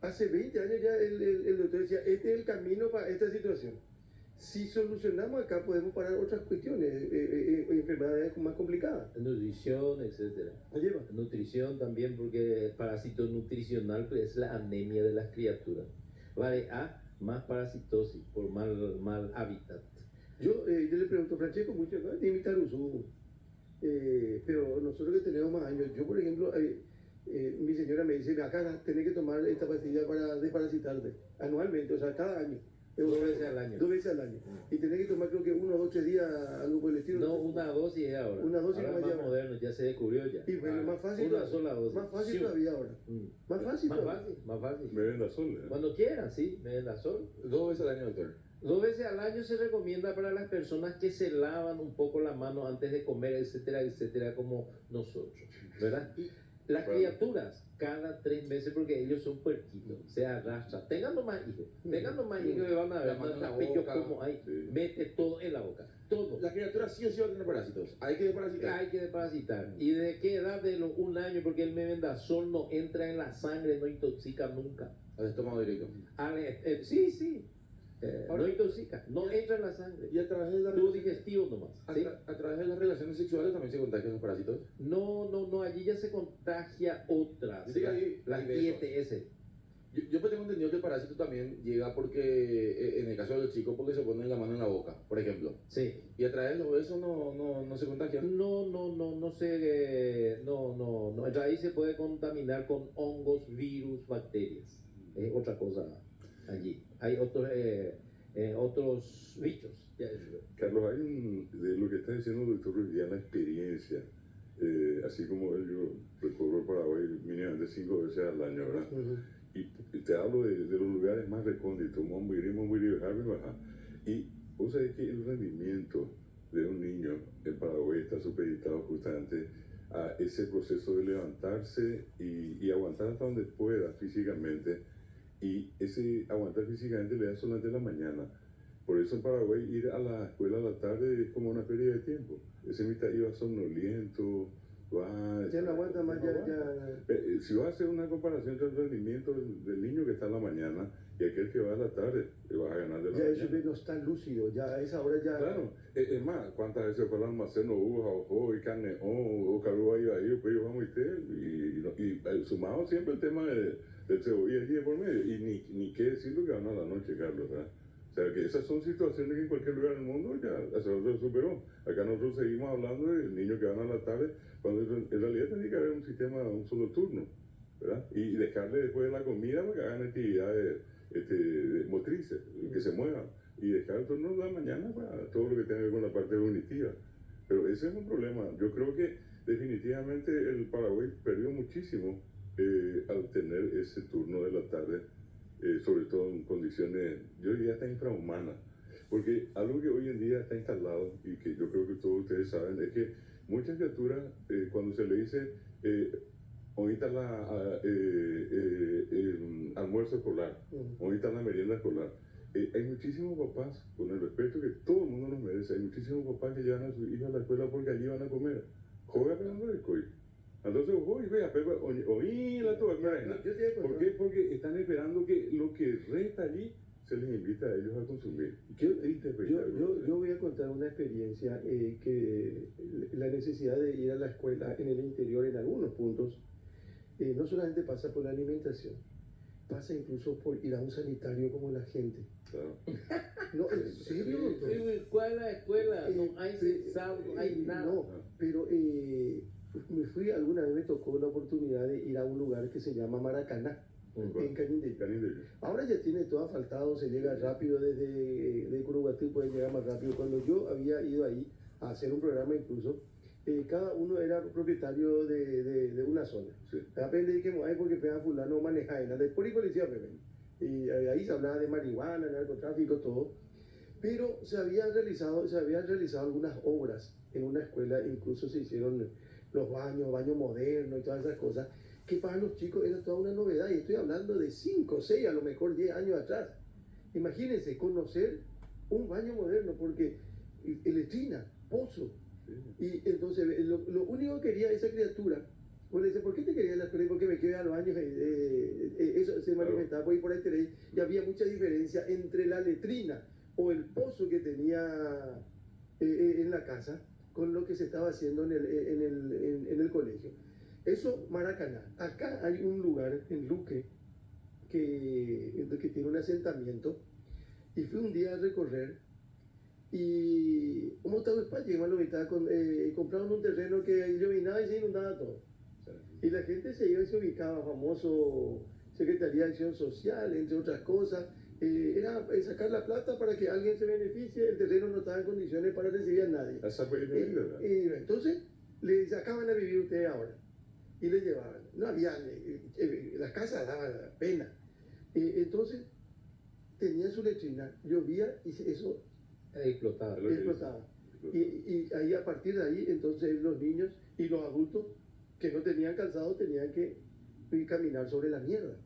hace 20 años ya el doctor decía, este es el camino para esta situación. Si solucionamos acá, podemos parar otras cuestiones, enfermedades más complicadas.
Nutrición, etcétera. Nutrición también, porque el parásito nutricional es la anemia de las criaturas. Vale, más parasitosis por mal hábitat.
Yo le pregunto, Francesco, mucho, ¿no? De imitar uso. Pero nosotros que tenemos más años, yo por ejemplo, mi señora me dice, acá tenés que tomar esta pastilla para desparasitarte anualmente, o sea, cada año.
2 veces al año.
2 veces al año. Y tenés que tomar, creo que 1, 2, 3 días, algo por el estilo.
No, una dosis es ahora.
Una dosis
ahora
más
más moderno, ya se descubrió ya.
Y bueno, más fácil.
Una sola dosis.
Más fácil todavía ahora. Más fácil.
Más fácil.
Mebendazol, ¿eh?
Cuando quieran, sí, Mebendazol.
2 veces al año, doctor.
2 veces al año se recomienda para las personas que se lavan un poco la mano antes de comer, etcétera, etcétera, como nosotros, ¿verdad? Las criaturas, cada 3 meses, porque ellos son puerquitos, se arrastran. Tengan nomás hijos, que van a ver, como hay, mete todo en la boca, todo.
La criatura sí o sí va a tener parásitos. Hay que desparasitar.
Hay que desparasitar. ¿Y de qué edad? De los 1 año, porque el mebendazol no entra en la sangre, no intoxica nunca.
Al estómago directo.
Sí. No intoxica, no entra en la sangre.
Y a través de la
tubo digestivo nomás. ¿Sí?
A través de las relaciones sexuales también se contagian los parásitos.
No, allí ya se contagia otra.
Sí,
las IETS.
Yo tengo entendido que el parásito también llega porque, en el caso de los chicos, porque se ponen la mano en la boca, por ejemplo.
Sí.
Y a través de los besos no se contagia.
No. Ahí se puede contaminar con hongos, virus, bacterias. Es otra cosa allí. Hay otros bichos.
Carlos, hay de lo que está diciendo el doctor Ruiz Díaz, la experiencia. Así como él, yo recorro el Paraguay mínimamente 5 veces al año, ¿verdad? Y te hablo de los lugares más recónditos, y vos sabés que el rendimiento de un niño en Paraguay está supeditado justamente a ese proceso de levantarse y aguantar hasta donde pueda físicamente. Y ese aguantar físicamente le da solamente la mañana. Por eso en Paraguay ir a la escuela a la tarde es como una pérdida de tiempo. Ese mitad iba somnoliento,
ya no aguanta más,
Si vas a hacer una comparación entre el rendimiento del niño que está en la mañana y aquel que va a la tarde, le vas a ganar de la mañana.
Ya eso no está lúcido, ya a esa hora ya...
Claro, es más, ¿cuántas veces fue al almacén o ojo y carne o caruba iba ahí, pues yo vamos y sumado siempre el tema del cebolla y de por medio, y ni qué decir lo que van a la noche, Carlos, ¿verdad? O sea, que esas son situaciones que en cualquier lugar del mundo ya se superó. Acá nosotros seguimos hablando de niños que van a la tarde, cuando en realidad tiene que haber un sistema, un solo turno, ¿verdad? Y dejarle después de la comida para que hagan actividades motrices, que se muevan, y dejar el turno de la mañana para todo lo que tenga que ver con la parte cognitiva. Pero ese es un problema. Yo creo que definitivamente el Paraguay perdió muchísimo al tener ese turno de la tarde. Sobre todo en condiciones, yo diría hasta infrahumanas, porque algo que hoy en día está instalado y que yo creo que todos ustedes saben es que muchas criaturas, cuando se le dice ahorita almuerzo escolar, ahorita la merienda escolar, hay muchísimos papás, con el respeto que todo el mundo nos merece, hay muchísimos papás que llevan a sus hijos a la escuela porque allí van a comer. Joga pegando el coy. Entonces, oí la tuya. ¿Por qué? Porque están esperando que lo que resta allí se les invita a ellos a consumir.
Yo voy a contar una experiencia que la necesidad de ir a la escuela en el interior en algunos puntos no solamente pasa por la alimentación, pasa incluso por ir a un sanitario como la gente.
Claro.
No, en serio, doctor.
Escuela, no hay censado, no hay nada.
No, pero me fui, alguna vez me tocó la oportunidad de ir a un lugar que se llama Maracaná, en Canindeyú. Ahora ya tiene todo asfaltado, se llega rápido desde Curuguatí, puede llegar más rápido. Cuando yo había ido ahí a hacer un programa incluso, cada uno era propietario de una zona.
Sí.
Depende de que hay porque pega fulano maneja en la de policía, y ahí se hablaba de marihuana, narcotráfico, todo. Pero se habían realizado algunas obras en una escuela, incluso se hicieron los baños modernos y todas esas cosas, que para los chicos era toda una novedad, y estoy hablando de 5, 6, a lo mejor 10 años atrás. Imagínense, conocer un baño moderno, porque letrina, pozo, y entonces lo único que quería esa criatura, pues le dice, ¿por qué te querías la escuela? Porque me quedé a los años, eso se manifestaba por ahí por ahí, y había mucha diferencia entre la letrina o el pozo que tenía en la casa con lo que se estaba haciendo en el colegio. Eso, Maracaná. Acá hay un lugar en Luque que tiene un asentamiento, y fui un día a recorrer, y como estaba España, compraron un terreno que iluminaba y se inundaba todo. Y la gente se iba y se ubicaba, famoso Secretaría de Acción Social, entre otras cosas. Era sacar la plata para que alguien se beneficie, el terreno no estaba en condiciones para recibir a nadie. Entonces, le sacaban a vivir ustedes ahora y le llevaban. No había, las casas daban pena. Entonces, tenía su letrina, llovía y eso
explotaba.
Y ahí, a partir de ahí, entonces los niños y los adultos que no tenían calzado tenían que caminar sobre la mierda.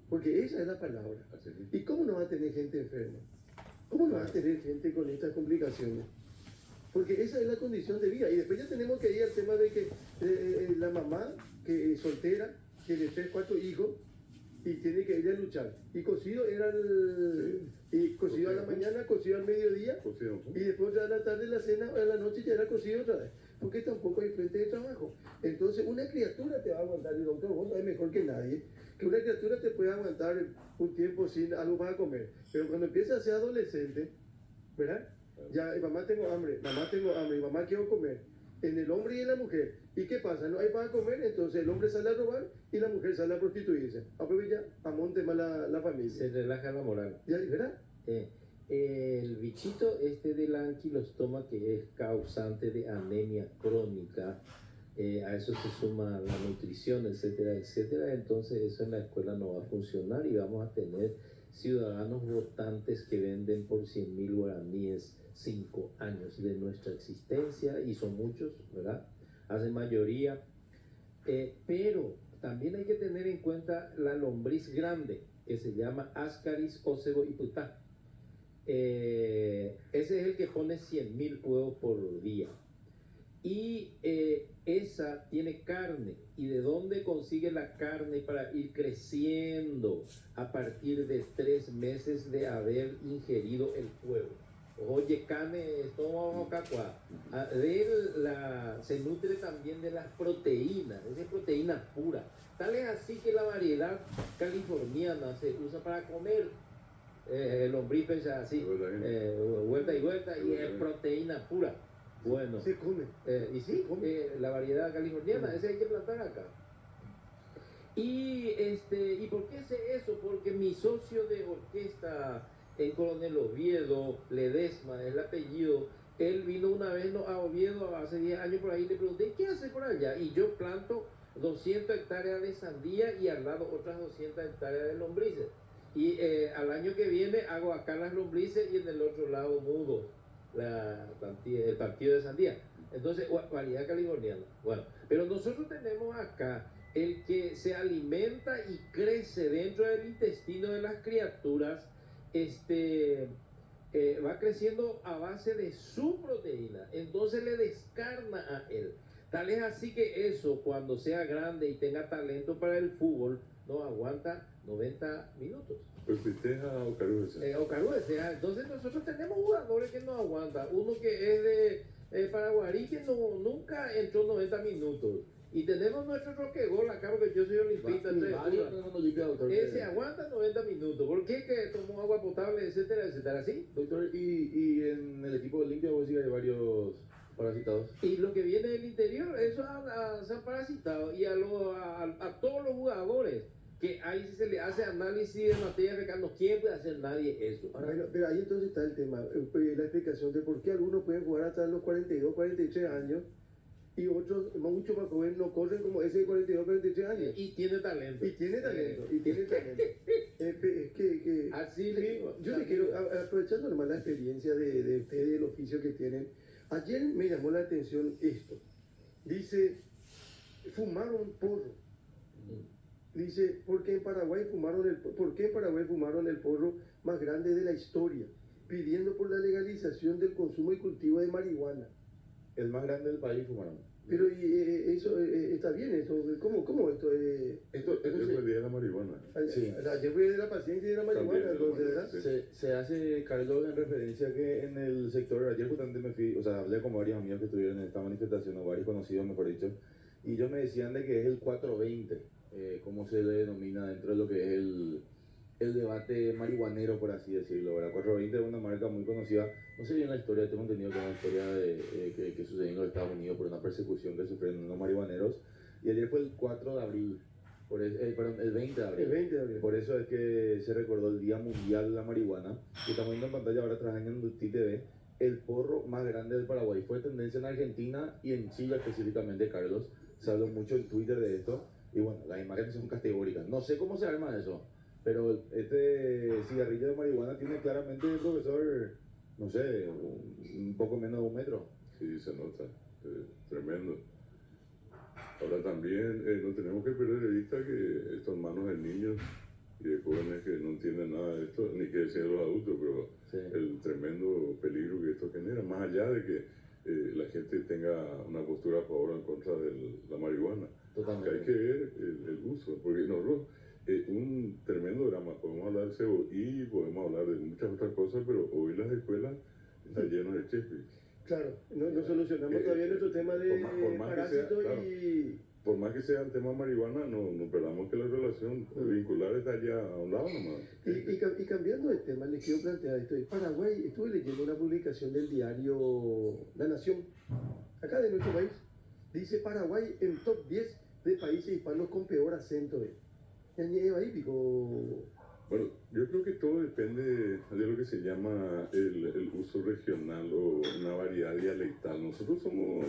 Porque esa es la palabra. ¿Y cómo no va a tener gente enferma? ¿Cómo no va a tener gente con estas complicaciones? Porque esa es la condición de vida. Y después ya tenemos que ir al tema de que la mamá, que es soltera, tiene 3, 4 hijos, y tiene que ir a luchar. Y cocido era cocido a la mañana, cocido al mediodía, y después otra a la tarde, la cena, a la noche ya era cocido otra vez. Porque tampoco hay frente de trabajo. Entonces una criatura te va a aguantar, y doctor, vos sabés mejor que nadie, que una criatura te puede aguantar un tiempo sin algo para comer. Pero cuando empieza a ser adolescente, ¿verdad? Ya, mamá tengo hambre, y mamá quiero comer. En el hombre y en la mujer. ¿Y qué pasa? No hay para comer, entonces el hombre sale a robar y la mujer sale a prostituirse. Pues ya, amonte más la familia.
Se relaja la moral.
¿Ya, verdad?
El bichito de la anquilostoma, que es causante de anemia crónica, a eso se suma la nutrición, etcétera, etcétera. Entonces eso en la escuela no va a funcionar y vamos a tener ciudadanos votantes que venden por 100.000 guaraníes 5 años de nuestra existencia, y son muchos, ¿verdad? hacen mayoría. Pero también hay que tener en cuenta la lombriz grande, que se llama Ascaris oceboiputá. Ese es el que pone 100.000 huevos por día. Y esa tiene carne. ¿Y de dónde consigue la carne para ir creciendo? A partir de 3 meses de haber ingerido el huevo. Oye, carne, estómago, cacua. Se nutre también de las proteínas, es proteína pura. Tal es así que la variedad californiana se usa para comer lombriz, así, vuelta y vuelta, y es proteína pura. Bueno,
se come.
Y sí, la variedad californiana, esa hay que plantar acá. ¿Y por qué sé eso? Porque mi socio de orquesta, el Coronel Oviedo Ledesma, es el apellido, él vino una vez a Oviedo hace 10 años por ahí, le pregunté, ¿qué hace por allá? Y yo planto 200 hectáreas de sandía y al lado otras 200 hectáreas de lombrices. Y al año que viene hago acá las lombrices y en el otro lado mudo el partido de sandía. Entonces, variedad californiana. Bueno, pero nosotros tenemos acá el que se alimenta y crece dentro del intestino de las criaturas, va creciendo a base de su proteína, entonces le descarna a él. Tal es así que eso, cuando sea grande y tenga talento para el fútbol, no aguanta 90 minutos.
Pues festeja Ocaruese.
Ocaruese, entonces nosotros tenemos jugadores que no aguantan. Uno que es de Paraguarí que nunca entró 90 minutos. Y tenemos nuestro Roquegol acá, porque yo soy olimpista. Ese aguanta 90 minutos. ¿Por qué? Que tomó agua potable, etcétera, etcétera. ¿Sí?
Doctor, y en el equipo de Olimpia vos decís que hay varios parasitados.
Y lo que viene del interior, eso se han parasitado. Y a todos los jugadores, que ahí se le hace análisis de materia fecal, no puede hacer nadie eso.
Bueno, pero ahí entonces está el tema, la explicación de por qué algunos pueden jugar hasta los 42, 43 años y otros mucho más jóvenes no corren como ese de 42, 43 años.
Y tiene talento.
Y tiene talento. Es que
así mismo.
Yo le quiero, aprovechando nomás la experiencia de ustedes, el oficio que tienen, ayer me llamó la atención esto. Dice, fumaron porro. Dice, ¿por qué en Paraguay fumaron el porro más grande de la historia? Pidiendo por la legalización del consumo y cultivo de marihuana.
El más grande del país fumaron.
Pero eso está bien, ¿cómo esto es?
Esto es el día de la marihuana.
Sí.
Ayer fue de la paciencia y de la marihuana, entonces, ¿verdad?
Sí.
Se hace, Carlos, en referencia a que en el sector, ayer justamente me fui, o sea, hablé con varios amigos que estuvieron en esta manifestación, o varios conocidos, mejor dicho, y ellos me decían de que es el 420, como se le denomina dentro de lo que es el debate marihuanero, por así decirlo, ¿verdad? 420 es una marca muy conocida, no sé bien la historia, tengo entendido que es una historia que sucedió en los Estados Unidos por una persecución que sufrieron unos marihuaneros, y ayer fue el 4 de abril, perdón, el 20 de abril.
El 20 de abril.
Por eso es que se recordó el Día Mundial de la Marihuana, y estamos viendo en pantalla ahora tras años en TTV, el porro más grande del Paraguay. Fue tendencia en Argentina y en Chile específicamente, Carlos. Se habló mucho en Twitter de esto, y bueno, las imágenes son categóricas. No sé cómo se arma eso, pero este cigarrillo de marihuana tiene claramente, profesor, no sé, un poco menos de 1 metro.
Sí, se nota, tremendo. Ahora también no tenemos que perder de vista que estos manos de niños y de jóvenes que no entienden nada de esto, ni que decían los adultos, pero
Sí.
el tremendo peligro que esto genera, más allá de que la gente tenga una postura a favor o en contra de la marihuana.
Totalmente.
Que hay que ver el uso, porque nosotros, un tremendo drama, podemos hablar de COI, podemos hablar de muchas otras cosas, pero hoy las escuelas están llenas de chefes.
Claro, no solucionamos todavía nuestro tema de
por más que
parásitos
sea, claro.
y...
Por más que sea el tema marihuana, no perdamos que la relación vincular está allá a un lado nomás.
Y cambiando de tema, les quiero plantear esto. En Paraguay, estuve leyendo una publicación del diario La Nación, acá de nuestro país. Dice Paraguay en top 10 de países hispanos con peor acento.
Bueno, yo creo que todo depende de lo que se llama el uso regional o una variedad dialectal. Nosotros somos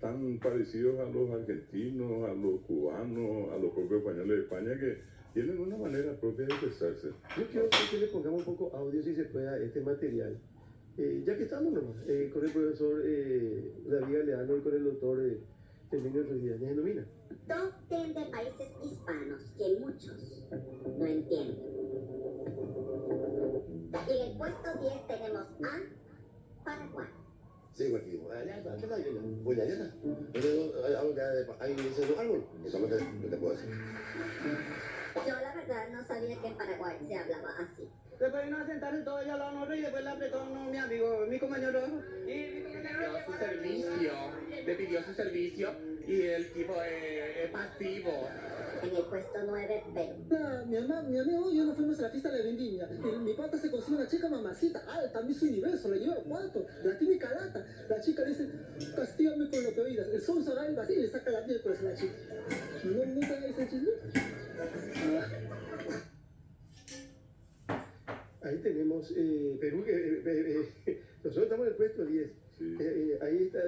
tan parecidos a los argentinos, a los cubanos, a los propios españoles de España que tienen una manera propia de expresarse.
Yo quiero que le pongamos un poco audio, si se puede, a este material. Ya que estamos nomás, con el profesor David Galeano y con el doctor termino otro día, ¿ya denomina?
Top 10 de países hispanos que muchos no entienden. Y en el puesto 10 tenemos a Paraguay.
Sí, porque allá está, voy allá está. Pero hay ese árbol, eso es lo que te puedo decir.
Yo la verdad no sabía que en Paraguay se hablaba así.
Después vino a sentarse todo ella a nosotros y después le apretó mi amigo, mi compañero. Y mi compañero le pidió su servicio y el tipo es pasivo.
En el puesto 9, Perú.
Mi amigo y yo nos fuimos a la fiesta de la vendimia. Y mi pata se consigue una chica mamacita, alta, Miss Universo, la lleva al cuarto, la típica lata. La chica le dice, castígame con lo que oigas. El son salga así y le saca la miércoles a la chica. ¿Nunca ese chisme?
Ahí tenemos Perú, nosotros estamos en el puesto 10.
Sí.
Ahí está,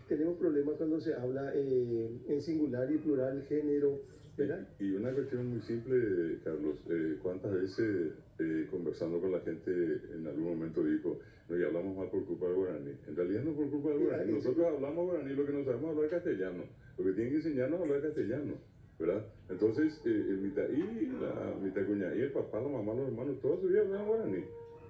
tenemos problemas cuando se habla en singular y plural, género, ¿verdad?
Y una cuestión muy simple, Carlos, ¿cuántas veces conversando con la gente en algún momento dijo, no, y hablamos mal por culpa del guaraní? En realidad no por culpa del guaraní, nosotros hablamos guaraní, lo que no sabemos hablar castellano, lo que tienen que enseñarnos a hablar castellano, ¿verdad? Entonces, mi tacuña y el papá, la mamá, los hermanos, toda su vida hablan guaraní,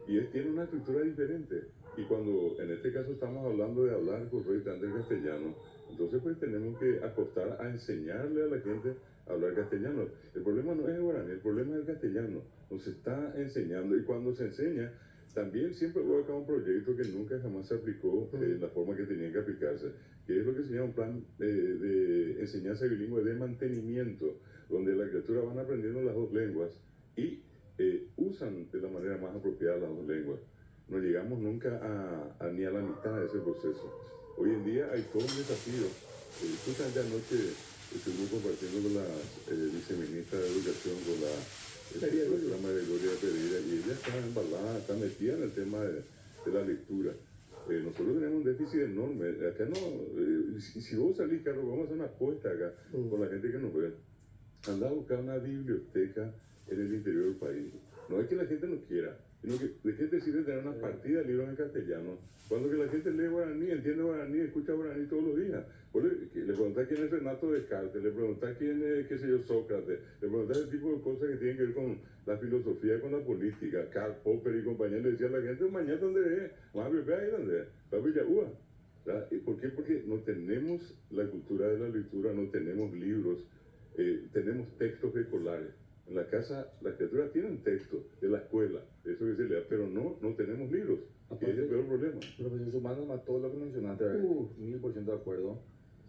y tiene una estructura diferente. Y cuando en este caso estamos hablando de hablar correctamente el castellano, entonces pues tenemos que apostar a enseñarle a la gente a hablar castellano. El problema no es el guaraní, el problema es el castellano. Nos está enseñando y cuando se enseña, también siempre hubo acá un proyecto que nunca jamás se aplicó en la forma que tenía que aplicarse, que es lo que se llama un plan de enseñanza bilingüe de mantenimiento, donde las criaturas van aprendiendo las dos lenguas y usan de la manera más apropiada las dos lenguas. No llegamos nunca ni a la mitad de ese proceso. Hoy en día hay todo un desafío. Justamente anoche estuvimos compartiendo con la viceministra de Educación, con la programa de Gloria Pereira, y ella está embalada, está metida en el tema de la lectura. Nosotros tenemos un déficit enorme. Acá no, si vos salís, Carlos, vamos a hacer una apuesta acá con la gente que nos ve. Anda a buscar una biblioteca en el interior del país. No es que la gente no quiera, sino que ¿de qué te sirve tener una partida de libros en castellano? Cuando que la gente lee guaraní, entiende guaraní, escucha guaraní todos los días. Le preguntás quién es Renato Descartes, le preguntás quién es, qué sé yo, Sócrates, le preguntás el tipo de cosas que tienen que ver con la filosofía, con la política. Karl Popper y compañía le decía a la gente, mañana ¿dónde es? Más ahí donde es, va a Villaúa. ¿Por qué? Porque no tenemos la cultura de la lectura, no tenemos libros, tenemos textos escolares. En la casa, las criaturas tienen texto de la escuela, eso que se lea, pero no tenemos libros, que es el peor problema.
Profesor, sumando a todo lo que mencionaste, 1000% de acuerdo.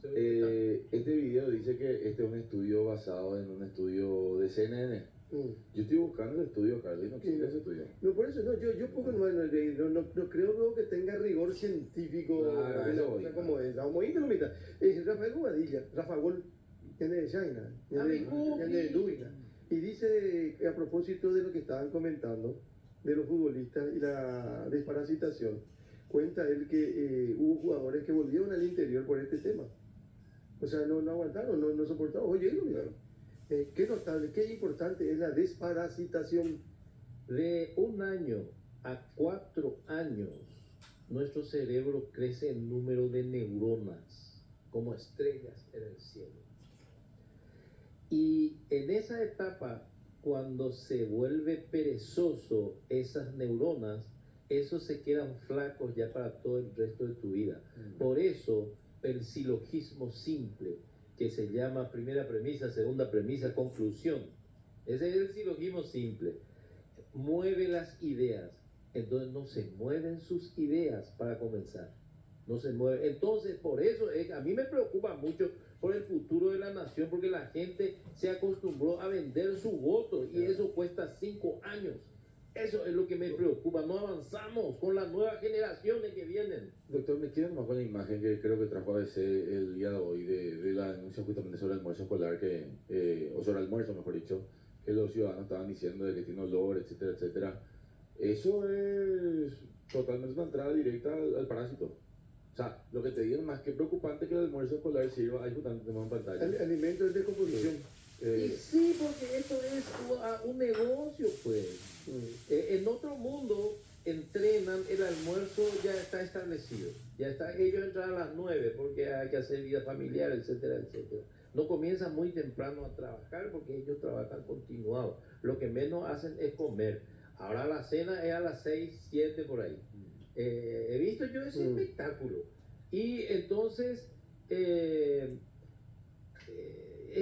Este video dice que este es un estudio basado en un estudio de CNN. Yo estoy buscando el estudio, Carlos, y no existe ese estudio.
No, por eso, no, yo poco no creo que tenga rigor científico,
Claro,
cosa como esa. Como mitad. Rafael Bobadilla, Rafa Gol, tiene de China, tiene de Luina. Y dice, a propósito de lo que estaban comentando, de los futbolistas y la desparasitación, cuenta él que hubo jugadores que volvieron al interior por este tema. O sea, no aguantaron, no soportaron. Oye, qué notable, qué importante es la desparasitación.
De 1 año a 4 años, nuestro cerebro crece en número de neuronas, como estrellas en el cielo. Y en esa etapa, cuando se vuelve perezoso esas neuronas, esos se quedan flacos ya para todo el resto de tu vida. Por eso, el silogismo simple, que se llama primera premisa, segunda premisa, conclusión. Ese es el silogismo simple. Mueve las ideas. Entonces no se mueven sus ideas para comenzar. No se mueve. Entonces, por eso a mí me preocupa mucho por el futuro de la nación, porque la gente se acostumbró a vender su voto y eso cuesta 5 años. Eso es lo que me preocupa. No avanzamos con las nuevas generaciones que vienen.
Doctor, me quedo nomás con la imagen que creo que trajo ABC el día de hoy de la denuncia justamente sobre el almuerzo escolar, o sobre el almuerzo, mejor dicho, que los ciudadanos estaban diciendo de que tiene olor, etcétera, etcétera. Eso es totalmente una entrada directa al parásito. O sea, lo que te digo es más que preocupante que el almuerzo escolar sirva, ahí justamente tenemos en pantalla.
Alimentos de descomposición.
Y sí, porque esto es un negocio, pues. En otro mundo entrenan cenan, el almuerzo ya está establecido. Ya está, ellos entran a las 9 porque hay que hacer vida familiar, etcétera, etcétera. No comienzan muy temprano a trabajar porque ellos trabajan continuado. Lo que menos hacen es comer. Ahora la cena es a las 6, 7 por ahí. He visto yo ese espectáculo. Y entonces es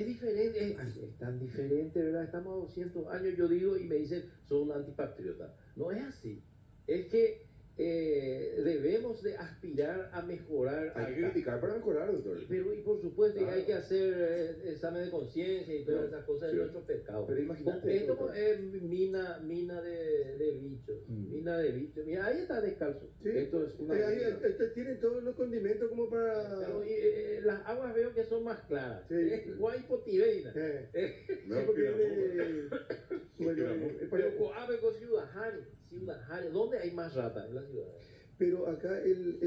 diferente, es tan diferente, ¿verdad? Estamos a 200 años, yo digo, y me dicen, son un antipatriota. No es así. Es que debemos de aspirar a mejorar.
Hay que criticar para mejorar, doctor.
Pero, y por supuesto, hay que hacer examen de conciencia y todas esas cosas,
sí.
es nuestro pecado.
Pero imagínate,
Esto
doctor.
es mina de bichos. Mina de bichos. Mira, ahí está descalzo.
Sí.
Esto es una...
Ahí tienen todos los condimentos como para...
Pero, las aguas veo que son más claras.
Sí.
Es guaypotiveina.
No,
Sí, porque
Pinamú.
bueno,
Pero Coabe con Ciudad Jare. ¿Dónde hay más ratas en la ciudad?
pero acá el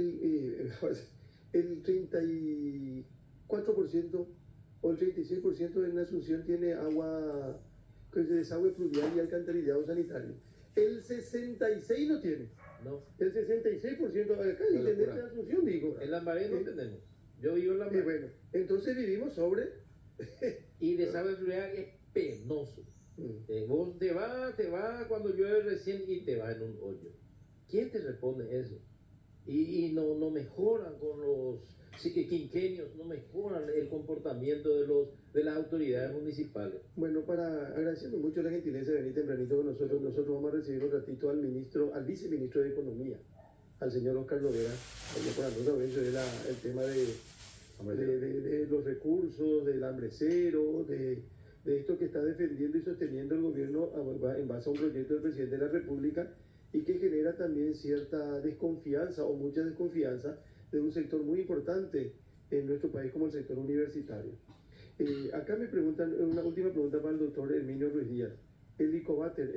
34% o el 36% en Asunción tiene agua, que es desagüe pluvial y alcantarillado sanitario. El 66% no tiene.
No.
El 66% acá, el intendente de Asunción, digo.
En Lambaré no
Sí.
tenemos. Yo vivo en
Y
Lambaré.
bueno, entonces vivimos sobre...
Y desagüe fluvial es penoso.
Mm.
Vos te va cuando llueve recién y te va en un hoyo. ¿Quién te responde eso? Y no mejoran con los quinquenios, no mejoran el comportamiento de las autoridades municipales.
Bueno, agradeciendo mucho la gentileza de venir tempranito con nosotros vamos a recibir un ratito al viceministro de Economía, al señor Oscar Lovera. Allá por alguna vez el tema de los recursos, del hambre cero, de esto que está defendiendo y sosteniendo el gobierno en base a un proyecto del presidente de la República y que genera también cierta desconfianza o mucha desconfianza de un sector muy importante en nuestro país como el sector universitario. Acá me preguntan, una última pregunta para el doctor Herminio Ruiz Díaz. El Helicobacter.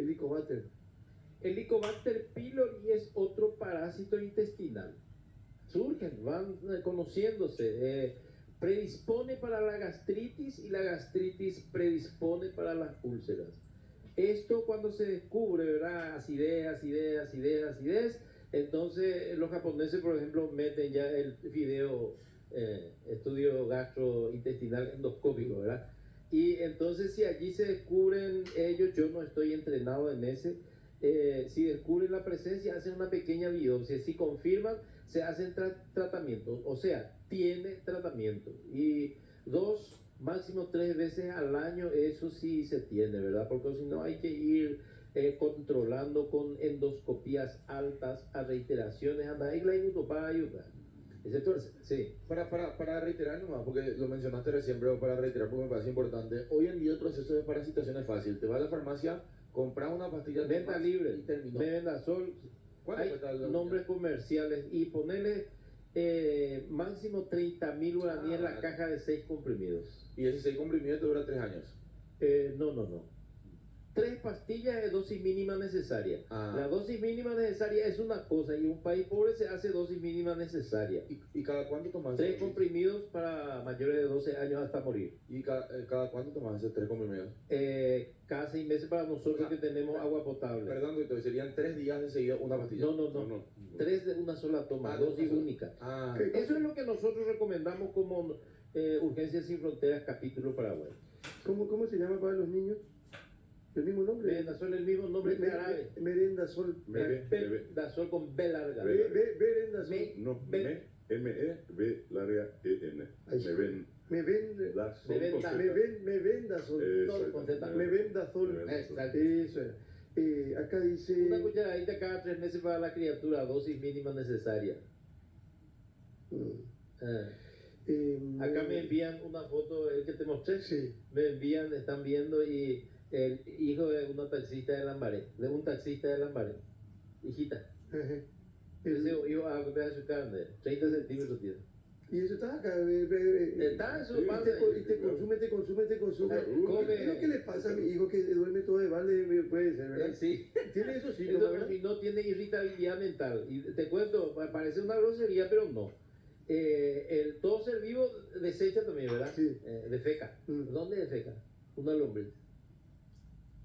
El Helicobacter pylori es otro parásito intestinal. Surgen, van conociéndose. Predispone para la gastritis y la gastritis predispone para las úlceras. Esto cuando se descubre, ¿verdad? Acidez, entonces los japoneses, por ejemplo, meten ya el estudio gastrointestinal endoscópico, ¿verdad? Y entonces si allí se descubren ellos, yo no estoy entrenado en ese, si descubren la presencia, hacen una pequeña biopsia, si confirman, se hacen tratamientos, o sea, tiene tratamiento. Y 2, máximo 3 veces al año, eso sí se tiene, ¿verdad? Porque si no hay que ir controlando con endoscopías altas a reiteraciones, anda, y la para ayudar.
Doctor,
Sí.
para reiterar nomás, porque lo mencionaste recién, pero para reiterar porque me parece importante, hoy en día el proceso de parasitación es fácil. Te vas a la farmacia, compras una pastilla de
Venta libre,
y terminó.
Mebendazol, hay nombres comerciales y ponerle máximo 30.000 guaraníes en la caja de 6 comprimidos.
Y ese 6 comprimidos te dura 3 años.
No. 3 pastillas de dosis mínima necesaria. La dosis mínima necesaria es una cosa y en un país pobre se hace dosis mínima necesaria.
¿Y cada cuánto tomas?
3 comprimidos para mayores de 12 años hasta morir.
¿Y cada cuánto tomas esos 3 comprimidos?
Cada 6 meses para nosotros que tenemos agua potable.
Perdón, doctor, serían 3 días de seguida una pastilla.
No. 3 de una sola toma, dosis única. Eso es lo que nosotros recomendamos como Urgencias Sin Fronteras, capítulo Paraguay.
¿Cómo se llama para los niños? ¿El mismo nombre?
Mebendazol, el mismo nombre de árabe.
Merendazol.
Mebendazol con B larga.
Merendazol.
No, B larga EN.
Mebendazol. Mebendazol.
Exacto.
Eso es. Acá dice...
Una cucharadita cada 3 meses para la criatura, dosis mínima necesaria. Acá me envían una foto, el que te mostré.
Sí.
Me envían, están viendo y el hijo de una taxista de Lambaré, hijita. Ese hijo a de su carne, 30 centímetros tiene.
Y eso está acá.
Está en su panza.
Y te consume.
Come.
¿Qué es lo que le pasa a mi hijo que duerme todo de balde? Puede ser, ¿verdad?
Sí.
Tiene eso sí,
Eso,
¿verdad?
y no tiene irritabilidad mental. Y te cuento, parece una grosería, pero no. Todo ser vivo desecha también, ¿verdad?
Sí.
Defeca. ¿Dónde defeca? Una lombriz.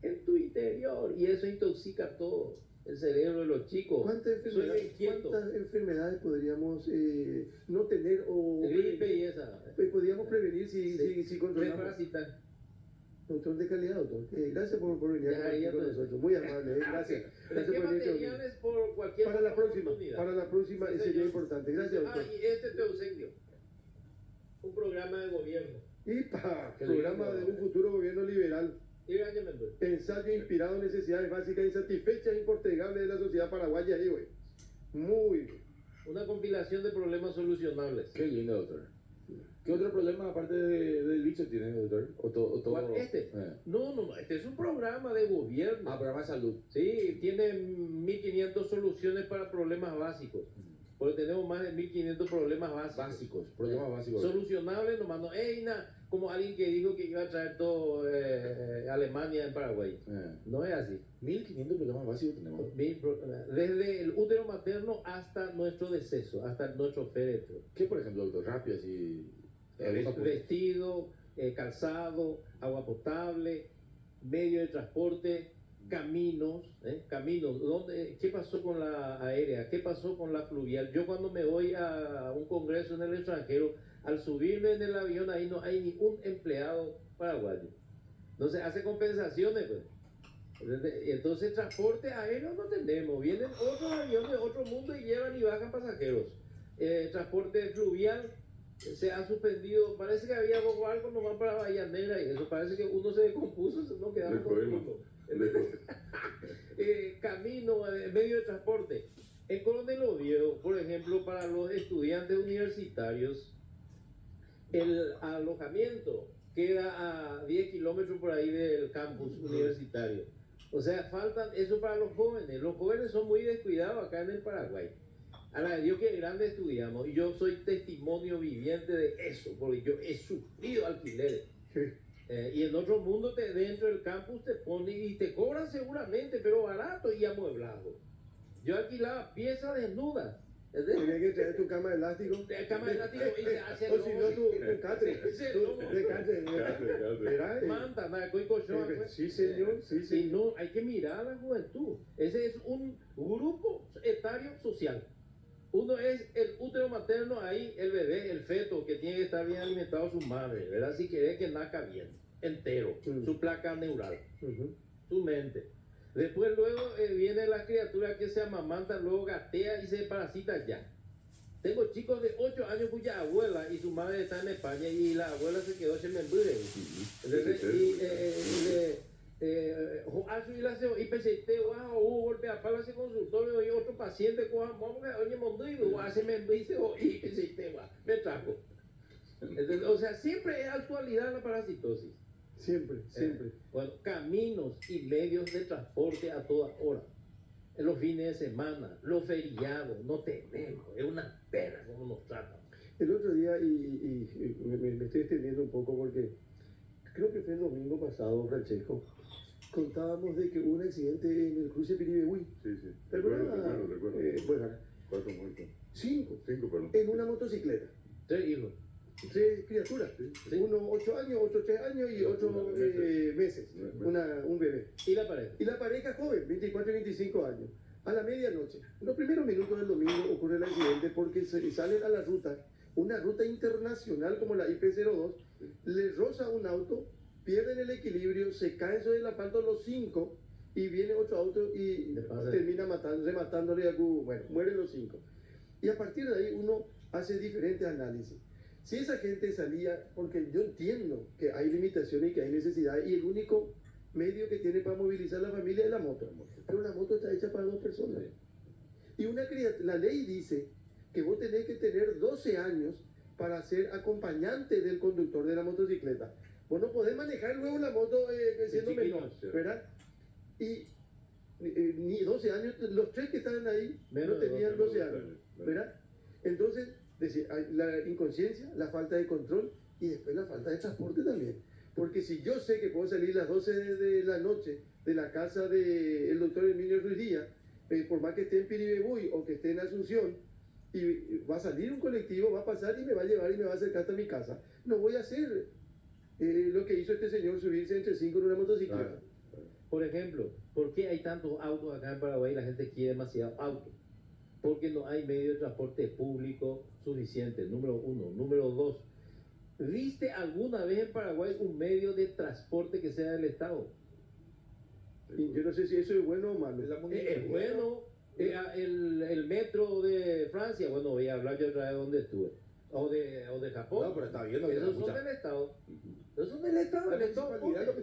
En tu interior. Y eso intoxica todo. el cerebro de los chicos. Soy inquieto.
¿Cuántas enfermedades podríamos no tener o
Gripe y esa.
podríamos prevenir si controlamos?
Parasitar.
Doctor de calidad, doctor. Gracias por venir con nosotros. Muy amable, gracias. Gracias
¿Qué
por venir.
materiales por cualquier
Para la próxima,
Sí,
sería
señor.
importante. Gracias, doctor.
Y este te obsequio. Un programa de gobierno.
Qué programa de un futuro gobierno liberal. Ensayo inspirado en necesidades básicas insatisfechas e impostergables de la sociedad paraguaya. Ahí, güey. Muy bien.
Una compilación de problemas solucionables.
Qué lindo, doctor. ¿Qué otro problema aparte del bicho tiene, doctor? ¿O todo?
¿Cuál? ¿Este? No, este es un programa de gobierno.
Programa de salud.
Sí, tiene 1500 soluciones para problemas básicos. Porque tenemos más de 1500 problemas básicos.
Problemas básicos.
Solucionables nomás. No, como alguien que dijo que iba a traer todo Alemania en Paraguay. No es así.
1500 problemas básicos tenemos.
Desde el útero materno hasta nuestro deceso, hasta nuestro féretro.
¿Qué, por ejemplo, doctor? Rápido, así.
Vestido, calzado, agua potable, medio de transporte, caminos. ¿Qué pasó con la aérea? ¿Qué pasó con la fluvial? Yo cuando me voy a un congreso en el extranjero, al subirme en el avión ahí no hay ni un empleado paraguayo. Entonces hace compensaciones, pues. Entonces transporte aéreo no tenemos. Vienen otros aviones de otro mundo y llevan y bajan pasajeros. Transporte fluvial se ha suspendido. Parece que había algo nomás para Bahía Negra y eso parece que uno se descompuso, no quedamos con el mundo. Camino, medio de transporte. En Coronel Oviedo, por ejemplo, para los estudiantes universitarios, el alojamiento queda a 10 kilómetros por ahí del campus universitario. O sea, faltan eso para los jóvenes. Los jóvenes son muy descuidados acá en el Paraguay. A la de Dios que grande estudiamos. Y yo soy testimonio viviente de eso, porque yo he sufrido alquileres. Y en otro mundo dentro del campus te ponen y te cobran seguramente, pero barato y amueblado. Yo alquilaba piezas desnudas.
Tienes que traer tu cama de elástico.
Cama de elástico y se hace
o si no, tu catre.
Manta, nada, colchón.
Sí, señor.
Y no, hay que mirar a la juventud. Ese es un grupo etario social. Uno es el útero materno, ahí el bebé, el feto, que tiene que estar bien alimentado su madre, ¿verdad? Si quiere que nazca bien, entero, su placa neural, su mente. Después luego viene la criatura que se amamanta, luego gatea y se parasita ya. Tengo chicos de 8 años cuya abuela y su madre está en España y la abuela se quedó sin membre. Y pensé, hubo golpe a pala ese consultorio y otro paciente con oye, mondigo, hace membre y pensé, me trajo. Entonces, o sea, siempre es actualidad la parasitosis.
Siempre.
Bueno, caminos y medios de transporte a toda hora. En los fines de semana, los feriados, no tenemos. Es una pena cómo nos tratan.
El otro día, y me estoy extendiendo un poco porque creo que fue el domingo pasado, Francesco, contábamos de que hubo un accidente en el cruce Piribehuy.
Sí.
Recuerdo.
4 muertos.
5.
5, perdón.
En una motocicleta.
3 hijos.
3 criaturas.
Sí.
Uno 8 años, otro 3 años y otro meses. Un bebé.
¿Y la pareja?
Y la pareja joven, 24 y 25 años. A la medianoche, en los primeros minutos del domingo ocurre el accidente porque se salen a la ruta, una ruta internacional como la IP02, les roza un auto, pierden el equilibrio, se caen sobre el asfalto los 5 y viene otro auto y termina rematándole a bueno, mueren los 5. Y a partir de ahí uno hace diferentes análisis. Si esa gente salía, porque yo entiendo que hay limitaciones y que hay necesidades, y el único medio que tiene para movilizar a la familia es la moto. Pero la moto está hecha para 2 personas. Y la ley dice que vos tenés que tener 12 años para ser acompañante del conductor de la motocicleta. Vos no podés manejar luego la moto siendo menor, ¿verdad? Y ni 12 años, los 3 que estaban ahí no tenían 12 años, ¿verdad? Entonces, la inconsciencia, la falta de control y después la falta de transporte también. Porque si yo sé que puedo salir a las 12 de la noche de la casa del doctor Emilio Ruiz Díaz, por más que esté en Piribebuy o que esté en Asunción, y va a salir un colectivo, va a pasar y me va a llevar y me va a acercar hasta mi casa, no voy a hacer lo que hizo este señor, subirse entre 5 en una motocicleta.
Por ejemplo, ¿por qué hay tantos autos acá en Paraguay y la gente quiere demasiado auto? Porque no hay medio de transporte público suficiente, número uno. Número dos, ¿viste alguna vez en Paraguay un medio de transporte que sea del Estado?
Y yo no sé si eso es bueno o malo.
Es bueno. El metro de Francia, bueno, voy a hablar yo otra vez de donde estuve. O de Japón.
No, pero está bien.
Esos son del Estado. Esos son del Estado.
La
El Estado
municipalidad lo que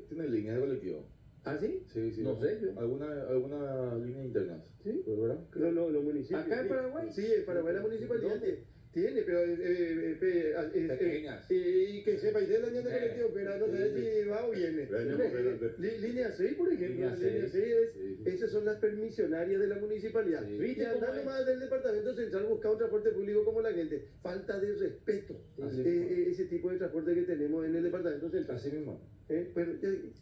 tiene líneas de colectivo.
¿Ah, sí?
Sí, sí.
No sé yo.
Alguna línea interna.
¿Sí?
¿Verdad?
Los municipios.
¿Acá en Paraguay?
Sí, en Paraguay la municipalidad tiene, pero
Pequeñas.
y que sepa, y del año de colectivo, pero no sé si va o viene. Línea 6, por ejemplo, línea 6 esas son las permisionarias de la municipalidad.
Sí.
Y andando más del departamento central buscar un transporte público como la gente. Falta de respeto. Ese tipo de transporte que tenemos en el departamento central.
Así mismo.
Pero,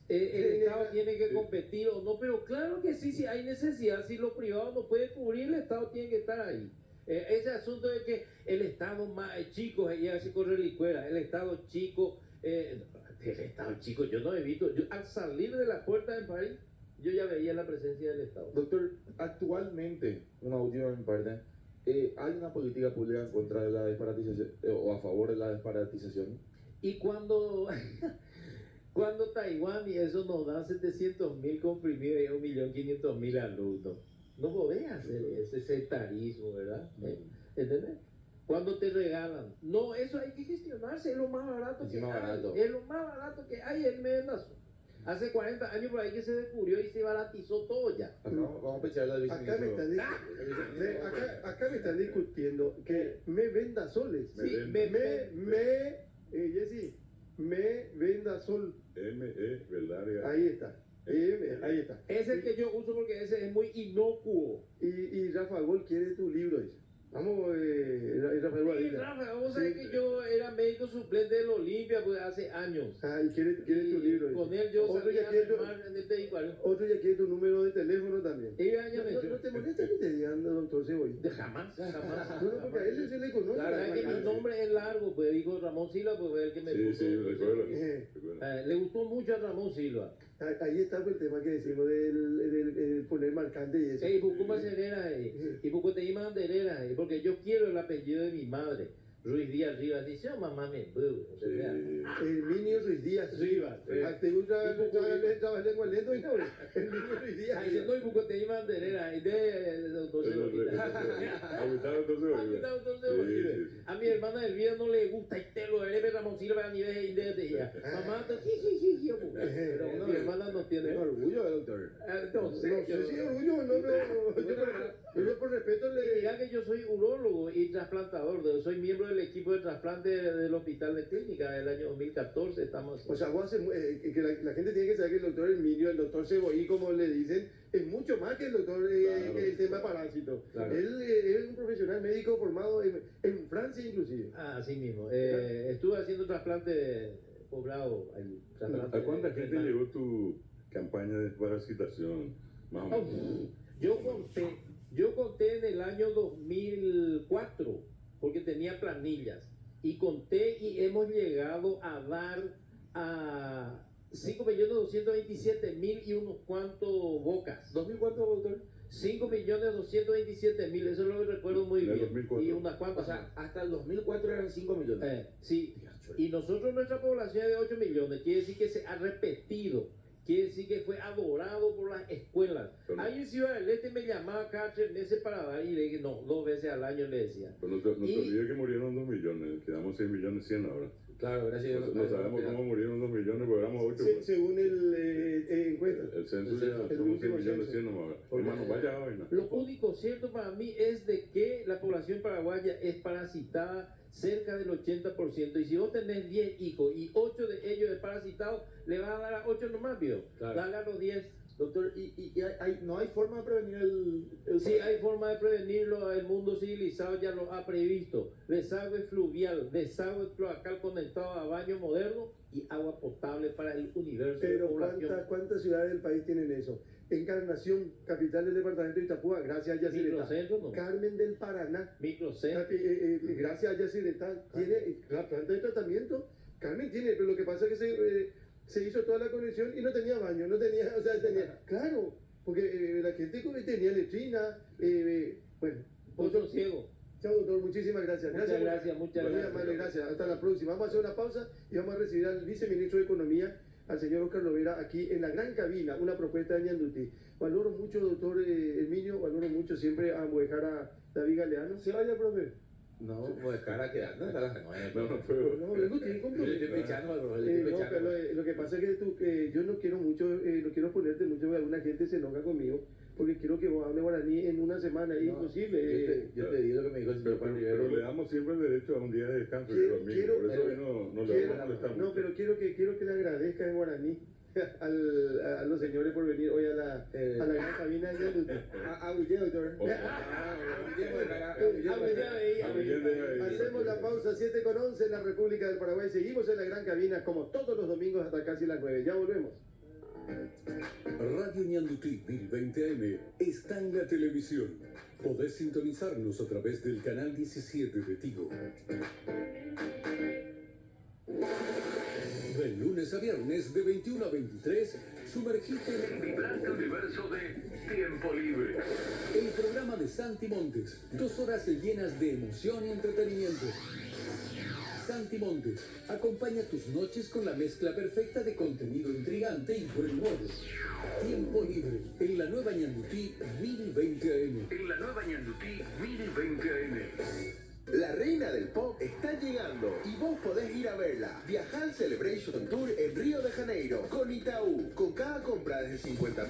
El Estado tiene que competir o no, pero claro que sí, si hay necesidad, si lo privado no puede cubrir, el Estado tiene que estar ahí. Ese asunto de que el Estado más chico, ya se corre licuera, el Estado chico, yo no he visto, al salir de la puerta de París, yo ya veía la presencia del Estado.
Doctor, actualmente, una última en parte, ¿hay una política pública en contra de la desbaratización o a favor de la desbaratización?
Y cuando Taiwán y eso nos dan 700.000 comprimidos y 1.500.000 alumnos, no podés hacer ese sectarismo, ¿verdad? ¿Entendés? Cuando te regalan. No, eso hay que gestionarse, es lo más barato que hay. Es lo más barato que hay el menazo. Hace 40 años por ahí que se descubrió y se baratizó todo ya.
Vamos a pensar la
acá me están discutiendo que me venda soles.
Sí,
Jessy, me venda sol.
¿verdad?
Ahí está. Ahí está.
Es el que yo uso porque ese es muy inocuo.
Y Rafa Gol quiere tu libro, dice. Vamos, Rafael
Sí,
Guadilla.
Rafa, vos sabés que yo era médico suplente del Olimpia pues, hace años.
Ah, y quiere tu libro. Dice.
Con él yo
Otro
salía
ya
a
quiere
remar en el Tehicuaro.
Otro ya quiere tu número de teléfono también.
No,
No te molesta que te digan doctor Cebolla.
Jamás.
No, porque a él se le conoce.
La verdad que mi nombre es largo, pues dijo Ramón Silva, pues fue el que me puso.
Sí, recuerdo.
Le gustó mucho a Ramón Silva.
Ahí está pues, el tema que decimos del poner marcante y eso.
Y Bucuma Cerera, y Bucoteima Anderera, porque yo quiero el apellido de mi madre, Ruiz Díaz Rivas. Dice, oh, mamá me pudo.
Herminio Ruiz Díaz
Rivas.
Te gusta trabajar lengua lento y no. Herminio Ruiz Díaz.
Dice, no, y Bucoteima Anderera, y de doctor Cebolla. A mi hermana Elvira no le gusta y te lo eres Ramón Silva a nivel de ella. Mamá, pero mi hermana no tiene
orgullo, doctor.
No sé
si es orgullo, yo por respeto le...
Diga que yo soy urólogo y trasplantador, soy miembro del equipo de trasplante del Hospital de Clínica del año 2014, estamos...
O sea, vos haces, que la gente tiene que saber que el doctor Herminio, el doctor Cebollí, como le dicen, es mucho más que el doctor, que el tema parásito.
Claro.
Él es un profesional médico formado en Francia inclusive.
Así mismo. Estuve haciendo trasplante poblado ahí.
¿A cuánta gente llegó tu campaña de desparasitación? Más o menos.
Yo conté en el año 2004, porque tenía planillas, y conté y hemos llegado a dar a 5.227.000 y unos cuantos bocas.
¿2004, doctor?
5.227.000, eso lo recuerdo muy bien.
2004.
Y unas cuantas.
O sea, hasta el 2004 eran 5 millones.
Sí. Y nosotros, nuestra población es de 8 millones, quiere decir que se ha repetido. Quiere decir que fue adorado por las escuelas. Ahí en Ciudad del Este me llamaba cada 3 meses para dar y le dije, no, 2 veces al año le decía.
Pero no te olvides que murieron 2 millones, quedamos 6 millones 100 ahora.
Claro, gracias.
No sabemos cómo murieron 2 millones, porque éramos 8.
Según el encuesta.
El censo ya somos 6 millones 100 nomás. Hermano, vaya vaina.
Lo único cierto para mí es de que la población paraguaya es parasitada cerca del 80%. Y si vos tenés 10 hijos y 8 de ellos desparasitados, le vas a dar a 8 nomás, ¿vio? Claro. Dale a los 10.
Doctor, no hay forma de prevenir el...
Sí, hay forma de prevenirlo. El mundo civilizado ya lo ha previsto. Desagüe fluvial, desagüe cloacal conectado a baño moderno y agua potable para el universo.
Pero
de población.
¿cuántas ciudades del país tienen eso? Encarnación, capital del departamento de Itapúa, gracias a Yacyretá.
Microcentro, no.
Carmen del Paraná,
Microcentro.
gracias a Yacyretá, tiene la planta de tratamiento. Carmen tiene, pero lo que pasa es que se hizo toda la conexión y no tenía baño, no tenía, o sea, tenía, claro, porque la gente tenía letrina, bueno.
Otro ciego.
Chao, doctor, muchísimas gracias.
Muchas gracias.
Muy amable, gracias. Hasta la próxima. Vamos a hacer una pausa y vamos a recibir al viceministro de Economía, al señor Oscar Lovera, aquí en la gran cabina, una propuesta de Ñanduti. Valoro mucho, doctor Herminio, valoro mucho siempre a Modejar a David Galeano. ¿Se vaya, profe?
No, Modejar a quedar, no está las 9.
No, no puedo.
No, luego tiene compromiso.
Le estoy pechando, bro,
No, pero lo que pasa es que yo no quiero mucho, no quiero ponerte mucho, porque alguna gente se enoja conmigo, porque quiero que vos hables guaraní en una semana, es imposible.
Yo te digo lo que me dijo el señor Juan Rivero.
Pero le damos siempre el derecho a un día de descanso.
Quiero-
por eso hoy no le
quiero-
vamos a molestar
No,
mucho.
pero quiero que le agradezca en guaraní a los señores por venir hoy a la gran cabina de Ñanduti.
Aguillé, doctor.
Hacemos la pausa 7:11 en la República del Paraguay. Seguimos en la gran cabina como todos los domingos hasta casi las 9. Ya volvemos.
Radio Ñandutí 1020M está en la televisión. Podés sintonizarnos a través del canal 17 de Tigo. De lunes a viernes de 21 a 23, sumergite en el vibrante universo de Tiempo Libre. El programa de Santi Montes, 2 horas llenas de emoción y entretenimiento. Santi Montes acompaña tus noches con la mezcla perfecta de contenido intrigante y buen humor. Tiempo Libre en la nueva Ñandutí 1020 AM. En la nueva Ñandutí 1020 AM.
La reina del pop está llegando y vos podés ir a verla. Viaja al Celebration Tour en Río de Janeiro con Itaú. Con cada compra desde 50